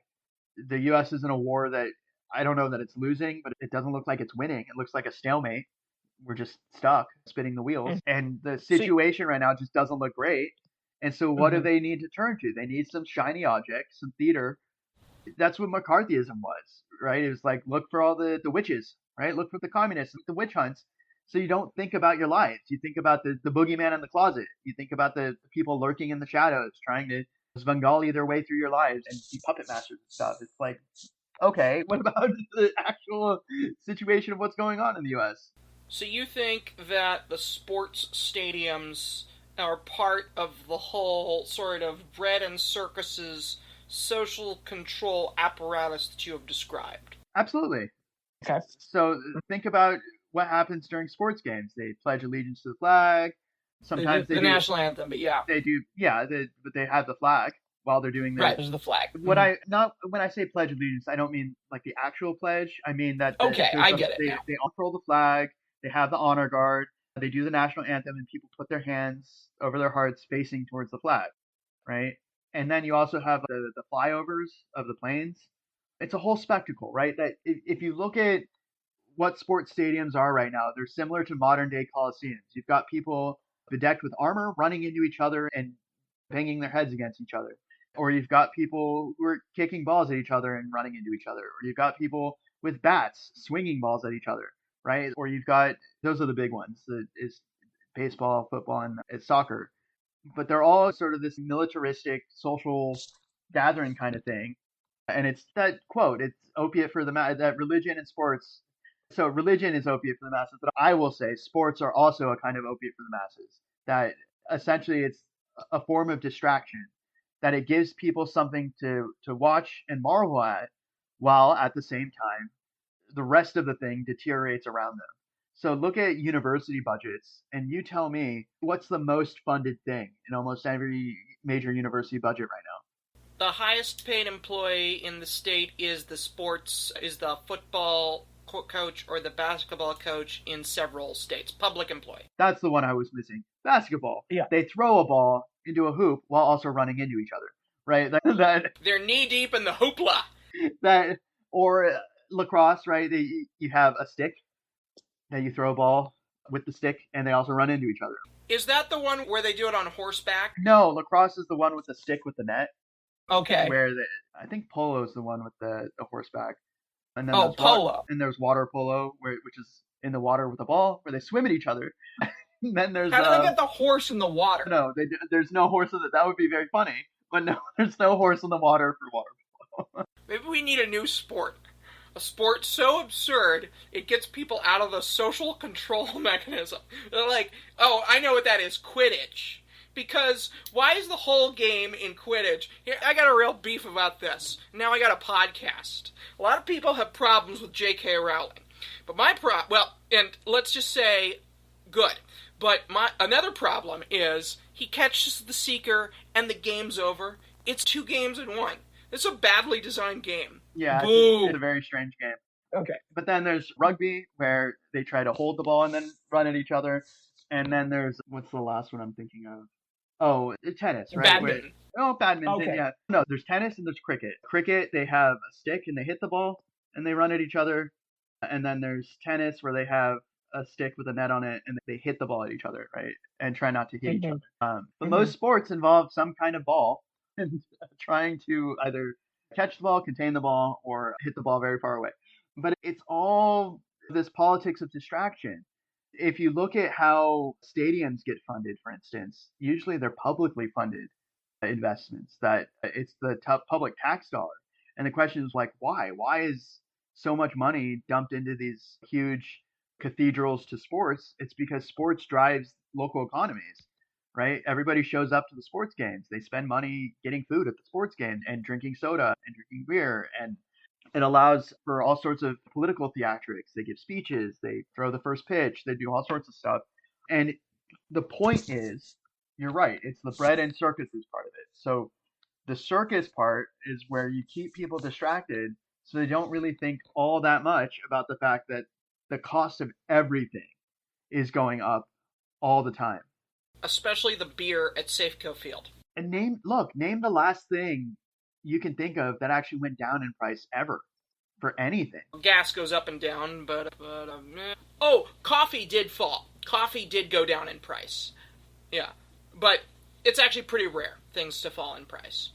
A: The U.S. is in a war that I don't know that it's losing, but it doesn't look like it's winning. It looks like a stalemate. We're just stuck spinning the wheels. And the situation right now just doesn't look great. And so what do they need to turn to? They need some shiny object, some theater. That's what McCarthyism was, right? It was like, look for all the witches, right? Look for the communists, the witch hunts. So you don't think about your lives. You think about the boogeyman in the closet. You think about the people lurking in the shadows, trying to Svengali their way through your lives and be puppet masters and stuff. It's like, okay, what about the actual situation of what's going on in the U.S.?
B: So you think that the sports stadiums are part of the whole sort of bread and circuses social control apparatus that you have described?
A: Absolutely.
D: Okay.
A: So think about what happens during sports games. They pledge allegiance to the flag. Sometimes they
B: the
A: do
B: national anthem, but yeah.
A: They do, yeah, but they have the flag. while they're doing
D: Right,
A: their
D: there's the flag.
A: when I say pledge allegiance, I don't mean like the actual pledge. I mean that
D: Okay, I get it now.
A: they unfurl the flag, they have the honor guard, they do the national anthem, and people put their hands over their hearts facing towards the flag, right? And then you also have the flyovers of the planes. It's a whole spectacle, right? That if you look at what sports stadiums are right now, they're similar to modern day coliseums. You've got people bedecked with armor running into each other and banging their heads against each other. Or you've got people who are kicking balls at each other and running into each other. Or you've got people with bats swinging balls at each other, right? Or you've got, those are the big ones, is baseball, football, and it's soccer. But they're all sort of this militaristic social gathering kind of thing. And it's that quote, it's opiate for the that religion and sports. So religion is opiate for the masses, but I will say sports are also a kind of opiate for the masses. That essentially it's a form of distraction, that it gives people something to watch and marvel at, while at the same time the rest of the thing deteriorates around them. So look at university budgets and you tell me what's the most funded thing in almost every major university budget right now.
B: The highest paid employee in the state is the football coach or the basketball coach in several states. Public employee.
A: That's the one I was missing. Basketball.
D: Yeah.
A: They throw a ball into a hoop while also running into each other, right?
B: They're knee deep in the hoopla.
A: That or lacrosse, right? You have a stick that you throw a ball with the stick, and they also run into each other.
B: Is that the one where they do it on horseback?
A: No, lacrosse is the one with the stick with the net.
D: Okay.
A: Where I think polo is the one with the horseback. And then
D: polo.
A: And there's water polo, which is in the water with a ball, where they swim at each other. And then there's
D: how do they get the horse in the water?
A: No, there's no horse in it. That would be very funny, but no, there's no horse in the water for water polo.
B: Maybe we need a new sport. A sport so absurd it gets people out of the social control mechanism. They're like, oh, I know what that is, Quidditch. Because why is the whole game in Quidditch? Here, I got a real beef about this. Now I got a podcast. A lot of people have problems with J.K. Rowling. But and let's just say, good. But another problem is he catches the Seeker and the game's over. It's 2 games in 1. It's a badly designed game.
A: Yeah, it's a very strange game.
D: Okay.
A: But then there's rugby, where they try to hold the ball and then run at each other. And then there's, what's the last one I'm thinking of? Oh, tennis, right?
D: Badminton.
A: Badminton,
D: okay.
A: Yeah. No, there's tennis and there's cricket. Cricket, they have a stick and they hit the ball and they run at each other. And then there's tennis, where they have a stick with a net on it and they hit the ball at each other, right? And try not to hit each other. But most sports involve some kind of ball and trying to either catch the ball, contain the ball, or hit the ball very far away. But it's all this politics of distraction. If you look at how stadiums get funded, for instance, usually they're publicly funded investments, that it's the public tax dollar. And the question is like, why? Why is so much money dumped into these huge cathedrals to sports? It's because sports drives local economies, right? Everybody shows up to the sports games. They spend money getting food at the sports game and drinking soda and drinking beer, and it allows for all sorts of political theatrics. They give speeches, they throw the first pitch, they do all sorts of stuff. And the point is, you're right, it's the bread and circuses part of it. So the circus part is where you keep people distracted so they don't really think all that much about the fact that the cost of everything is going up all the time.
B: Especially the beer at Safeco Field.
A: And name the last thing you can think of that actually went down in price ever for anything.
B: Gas goes up and down, but coffee did fall. Coffee did go down in price. Yeah, but it's actually pretty rare things to fall in price.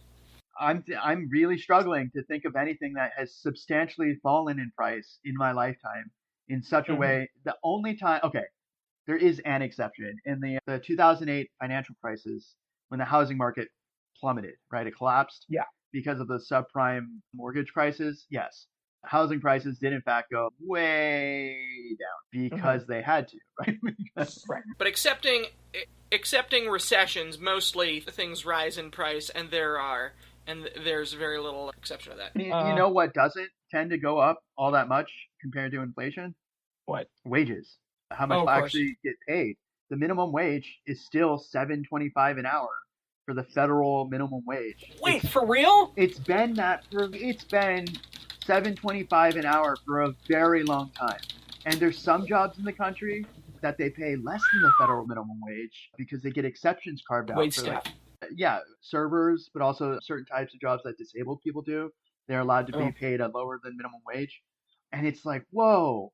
A: I'm really struggling to think of anything that has substantially fallen in price in my lifetime in such a way. The only time, there is an exception. In the 2008 financial crisis, when the housing market plummeted, right? It collapsed.
D: Yeah.
A: Because of the subprime mortgage crisis. Yes. Housing prices did in fact go way down because they had to, right?
D: Right.
B: But accepting recessions, mostly things rise in price, and there's very little exception to that.
A: You know what doesn't tend to go up all that much compared to inflation?
D: What?
A: Wages. How much will actually get paid. The minimum wage is still $7.25 an hour for the federal minimum wage.
D: Wait, for real?
A: It's been $7.25 an hour for a very long time. And there's some jobs in the country that they pay less than the federal minimum wage because they get exceptions carved out
D: Wait,
A: for
D: staff.
A: servers, but also certain types of jobs that disabled people do. They're allowed to be
D: Oh.
A: paid a lower than minimum wage. And it's like, whoa,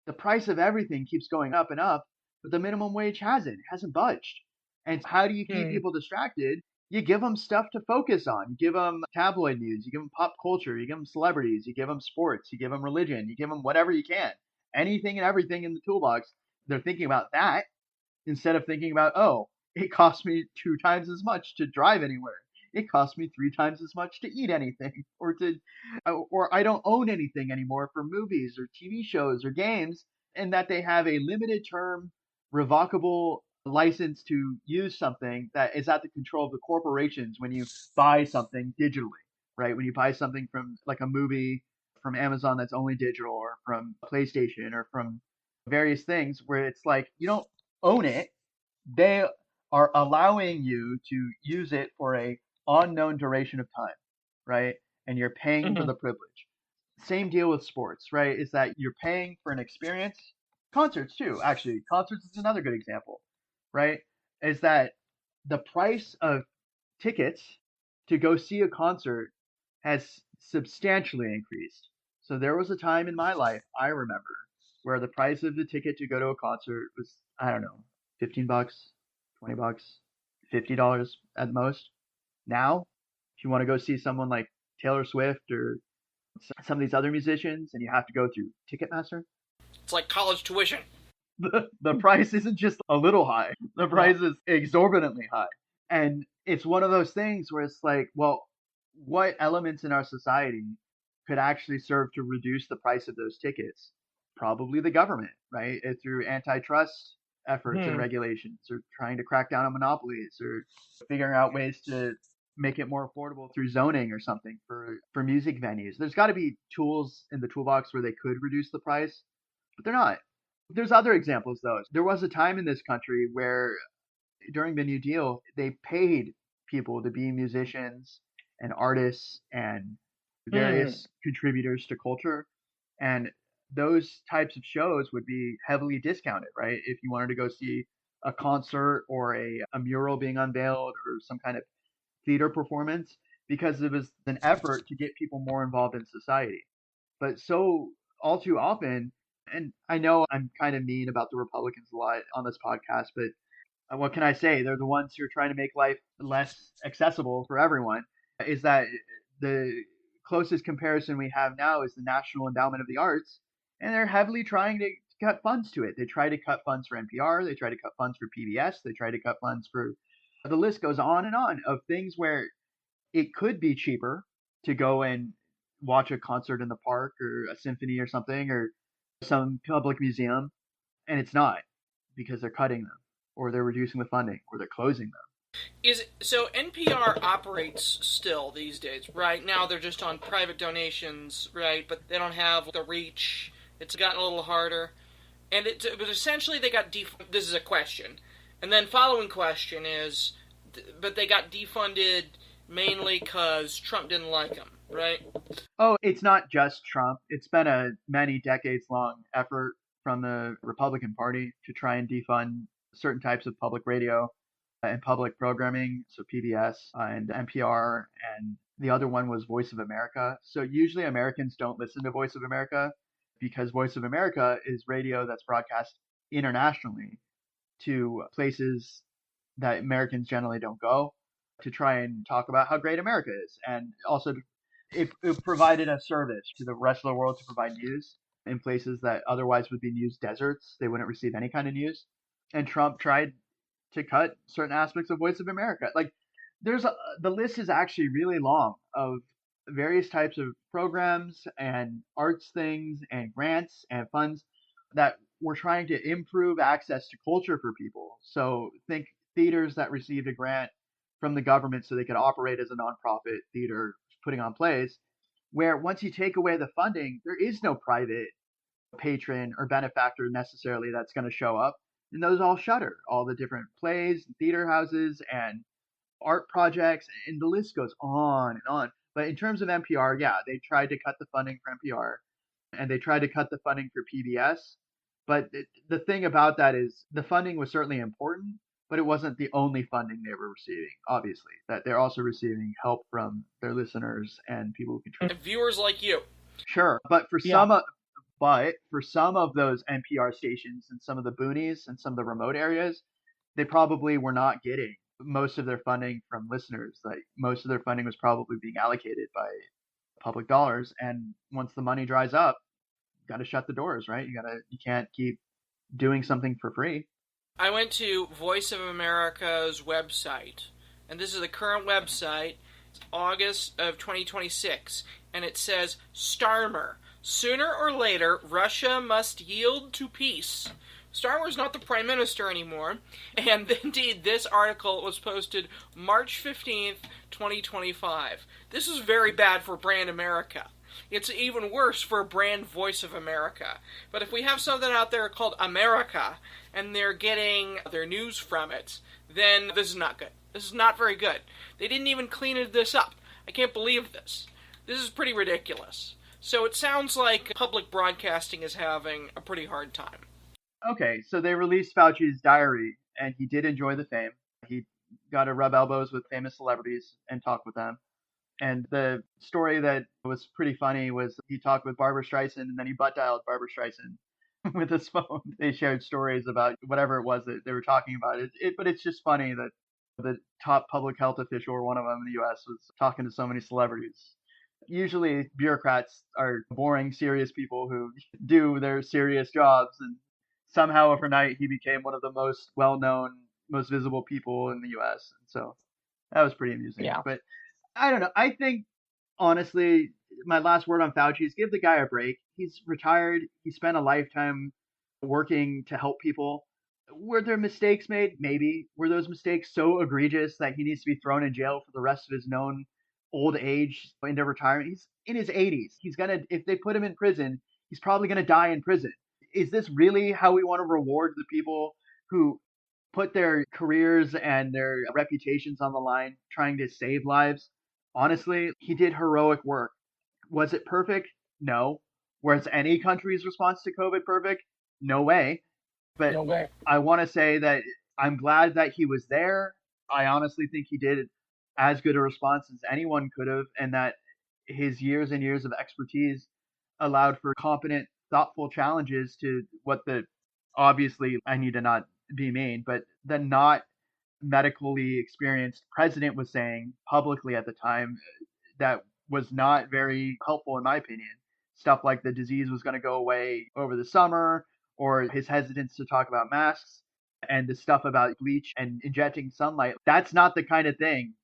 A: the price of everything keeps going up and up, but the minimum wage hasn't budged. And how do you keep people distracted? You give them stuff to focus on. You give them tabloid news, you give them pop culture, you give them celebrities, you give them sports, you give them religion, you give them whatever you can. Anything and everything in the toolbox. They're thinking about that instead of thinking about, oh, it costs me 2 times as much to drive anywhere. It costs me 3 times as much to eat anything, or I don't own anything anymore for movies or TV shows or games, and that they have a limited term, revocable license to use something that is at the control of the corporations when you buy something digitally, right? When you buy something from like a movie from Amazon that's only digital, or from PlayStation, or from various things where it's like you don't own it. They are allowing you to use it for a unknown duration of time, right? And you're paying for the privilege. Same deal with sports, right? Is that you're paying for an experience. Concerts too, actually. Concerts is another good example, right? Is that the price of tickets to go see a concert has substantially increased. So there was a time in my life, I remember, where the price of the ticket to go to a concert was, I don't know, $15, $20, $50 at most. Now, if you want to go see someone like Taylor Swift or some of these other musicians and you have to go through Ticketmaster,
B: It's like college tuition.
A: the price isn't just a little high. The price is exorbitantly high. And it's one of those things where it's like, well, what elements in our society could actually serve to reduce the price of those tickets? Probably the government, right? Through antitrust efforts and regulations, or trying to crack down on monopolies, or figuring out ways to make it more affordable through zoning or something for music venues. There's got to be tools in the toolbox where they could reduce the price, but they're not. There's other examples though. There was a time in this country where during the New Deal, they paid people to be musicians and artists and various contributors to culture. And those types of shows would be heavily discounted, right? If you wanted to go see a concert or a mural being unveiled or some kind of theater performance, because it was an effort to get people more involved in society. But so all too often, and I know I'm kind of mean about the Republicans a lot on this podcast, but what can I say? They're the ones who are trying to make life less accessible for everyone. Is that the closest comparison we have now is the National Endowment of the Arts, and they're heavily trying to cut funds to it. They try to cut funds for NPR, they try to cut funds for PBS, they try to cut funds for the list goes on and on of things where it could be cheaper to go and watch a concert in the park or a symphony or something or some public museum, and it's not because they're cutting them or they're reducing the funding or they're closing them.
B: So NPR operates still these days, right? Now they're just on private donations, right? But they don't have the reach. It's gotten a little harder. But essentially they got this is a question. And then following question is, but they got defunded mainly because Trump didn't like them, right?
A: Oh, it's not just Trump. It's been a many decades long effort from the Republican Party to try and defund certain types of public radio and public programming, so PBS and NPR, and the other one was Voice of America. So usually Americans don't listen to Voice of America because Voice of America is radio that's broadcast internationally to places that Americans generally don't go, to try and talk about how great America is. And also, it provided a service to the rest of the world to provide news in places that otherwise would be news deserts. They wouldn't receive any kind of news. And Trump tried to cut certain aspects of Voice of America. Like, the list is actually really long of various types of programs and arts things and grants and funds that were trying to improve access to culture for people. So think theaters that received a grant from the government so they could operate as a nonprofit theater putting on plays, where once you take away the funding, there is no private patron or benefactor necessarily that's going to show up. And those all shutter, all the different plays and theater houses and art projects, and the list goes on and on. But in terms of NPR, yeah, they tried to cut the funding for NPR and they tried to cut the funding for PBS. But the thing about that is the funding was certainly important, but it wasn't the only funding they were receiving, obviously. That they're also receiving help from their listeners and people who contribute.
B: And viewers like you.
A: Sure, but
D: Yeah.
A: for some of those NPR stations and some of the boonies and some of the remote areas, they probably were not getting most of their funding from listeners. Like most of their funding was probably being allocated by public dollars. And once the money dries up, you got to shut the doors, right? You can't keep doing something for free.
B: I went to Voice of America's website, and this is the current website. It's August of 2026, and it says, Starmer, sooner or later, Russia must yield to peace. Starmer's not the prime minister anymore, and indeed this article was posted March 15th, 2025. This is very bad for brand America. It's even worse for brand Voice of America. But if we have something out there called America, and they're getting their news from it, then this is not good. This is not very good. They didn't even clean this up. I can't believe this. This is pretty ridiculous. So it sounds like public broadcasting is having a pretty hard time.
A: Okay, so they released Fauci's diary, and he did enjoy the fame. He got to rub elbows with famous celebrities and talk with them. And the story that was pretty funny was he talked with Barbara Streisand, and then he butt dialed Barbara Streisand with his phone. They shared stories about whatever it was that they were talking about. But it's just funny that the top public health official, or one of them in the U.S., was talking to so many celebrities. Usually, bureaucrats are boring, serious people who do their serious jobs, and somehow overnight he became one of the most well-known, most visible people in the U.S. And so that was pretty amusing.
D: Yeah.
A: But I don't know. I think, honestly, my last word on Fauci is give the guy a break. He's retired. He spent a lifetime working to help people. Were there mistakes made? Maybe. Were those mistakes so egregious that he needs to be thrown in jail for the rest of his known old age into retirement? He's in his 80s. If they put him in prison, he's probably gonna die in prison. Is this really how we want to reward the people who put their careers and their reputations on the line trying to save lives? Honestly, he did heroic work. Was it perfect? No. Was any country's response to COVID perfect? No way. But
D: No way.
A: I want to say that I'm glad that he was there. I honestly think he did as good a response as anyone could have, and that his years and years of expertise allowed for competent, thoughtful challenges to what obviously, I need to not be mean, but the not medically experienced president was saying publicly at the time that was not very helpful, in my opinion. Stuff like the disease was going to go away over the summer, or his hesitance to talk about masks, and the stuff about bleach and injecting sunlight. That's not the kind of thing,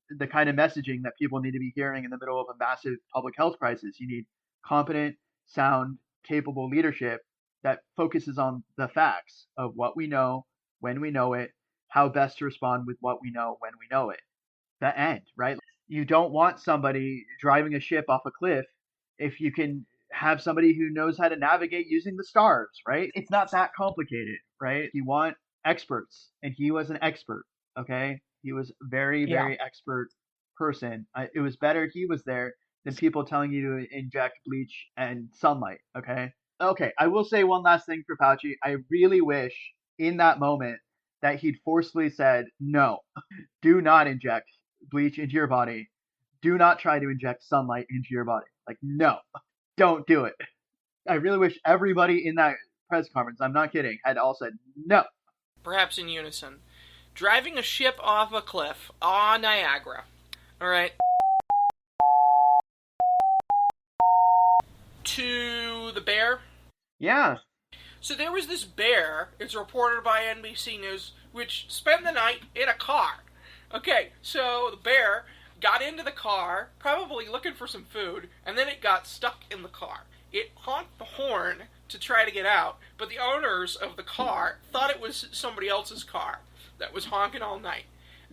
A: the kind of messaging that people need to be hearing in the middle of a massive public health crisis. You need competent, sound, capable leadership that focuses on the facts of what we know, when we know it, how best to respond with what we know when we know it. The end, right? You don't want somebody driving a ship off a cliff if you can have somebody who knows how to navigate using the stars, right? It's not that complicated, right? You want experts, and he was an expert, okay? He was very, very expert person. It was better he was there than people telling you to inject bleach and sunlight, okay? Okay, I will say one last thing for Fauci. I really wish in that moment that he'd forcefully said, no, do not inject bleach into your body. Do not try to inject sunlight into your body. Like, no, don't do it. I really wish everybody in that press conference, I'm not kidding, had all said no.
B: Perhaps in unison. Driving a ship off a cliff. Ah, Niagara. Alright. To the bear.
A: Yeah.
B: So there was this bear, it's reported by NBC News, which spent the night in a car. Okay, so the bear got into the car, probably looking for some food, and then it got stuck in the car. It honked the horn to try to get out, but the owners of the car thought it was somebody else's car that was honking all night.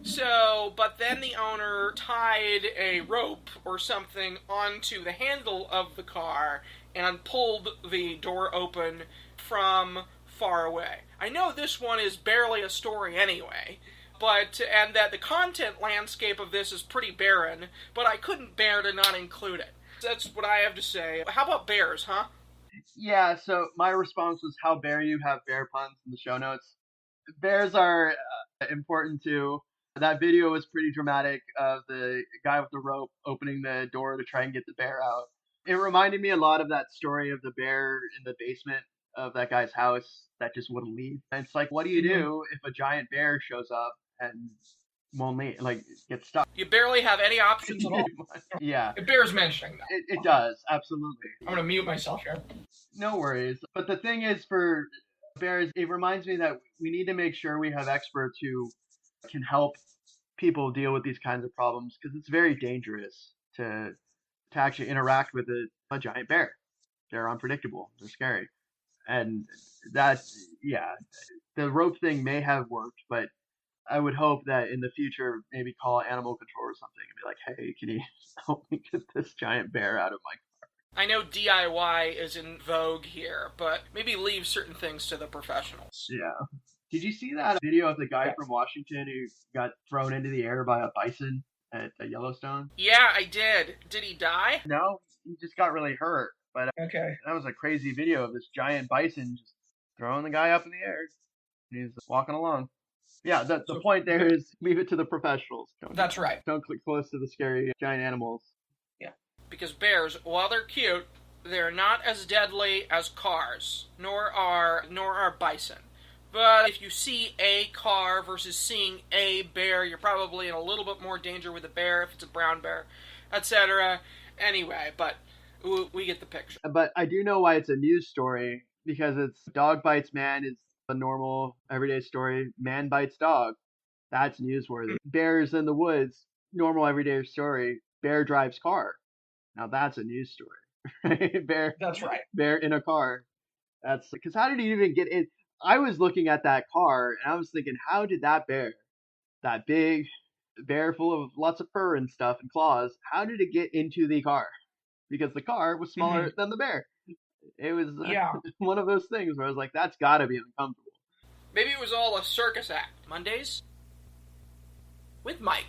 B: So, but then the owner tied a rope or something onto the handle of the car and pulled the door open from far away. I know this one is barely a story anyway, and that the content landscape of this is pretty barren, but I couldn't bear to not include it. That's what I have to say. How about bears, huh?
A: Yeah, so my response was, how dare you have bear puns in the show notes? Bears are important too. That video was pretty dramatic of the guy with the rope opening the door to try and get the bear out. It reminded me a lot of that story of the bear in the basement of that guy's house that just wouldn't leave. And it's like, what do you do if a giant bear shows up and won't leave, like gets stuck?
B: You barely have any options at all.
A: Yeah,
D: It bears mentioning that.
A: it does, absolutely.
D: I'm gonna mute myself here.
A: No worries. But the thing is, for bears, it reminds me that we need to make sure we have experts who can help people deal with these kinds of problems, because it's very dangerous to actually interact with a giant bear. They're unpredictable. They're scary. And that, yeah, the rope thing may have worked, but I would hope that in the future, maybe call animal control or something and be like, hey, can you help me get this giant bear out of my...
B: I know DIY is in vogue here, but maybe leave certain things to the professionals.
A: Yeah. Did you see that video of the guy from Washington who got thrown into the air by a bison at Yellowstone?
B: Yeah, I did. Did he die?
A: No, he just got really hurt. But
D: Okay.
A: that was a crazy video of this giant bison just throwing the guy up in the air. And he's walking along. Yeah, the point there is leave it to the professionals.
D: That's right.
A: Don't click close to the scary giant animals.
B: Because bears, while they're cute, they're not as deadly as cars, nor are bison. But if you see a car versus seeing a bear, you're probably in a little bit more danger with a bear if it's a brown bear, etc. Anyway, but we get the picture.
A: But I do know why it's a news story, because it's dog bites man is a normal everyday story. Man bites dog. That's newsworthy. Bears in the woods, normal everyday story. Bear drives car. Now that's a news story. Bear.
D: That's right.
A: Bear in a car. That's because how did he even get in? I was looking at that car and I was thinking, how did that bear, that big bear full of lots of fur and stuff and claws, how did it get into the car? Because the car was smaller than the bear. It was one of those things where I was like, that's got to be uncomfortable.
B: Maybe it was all a circus act. Mondays with Mike.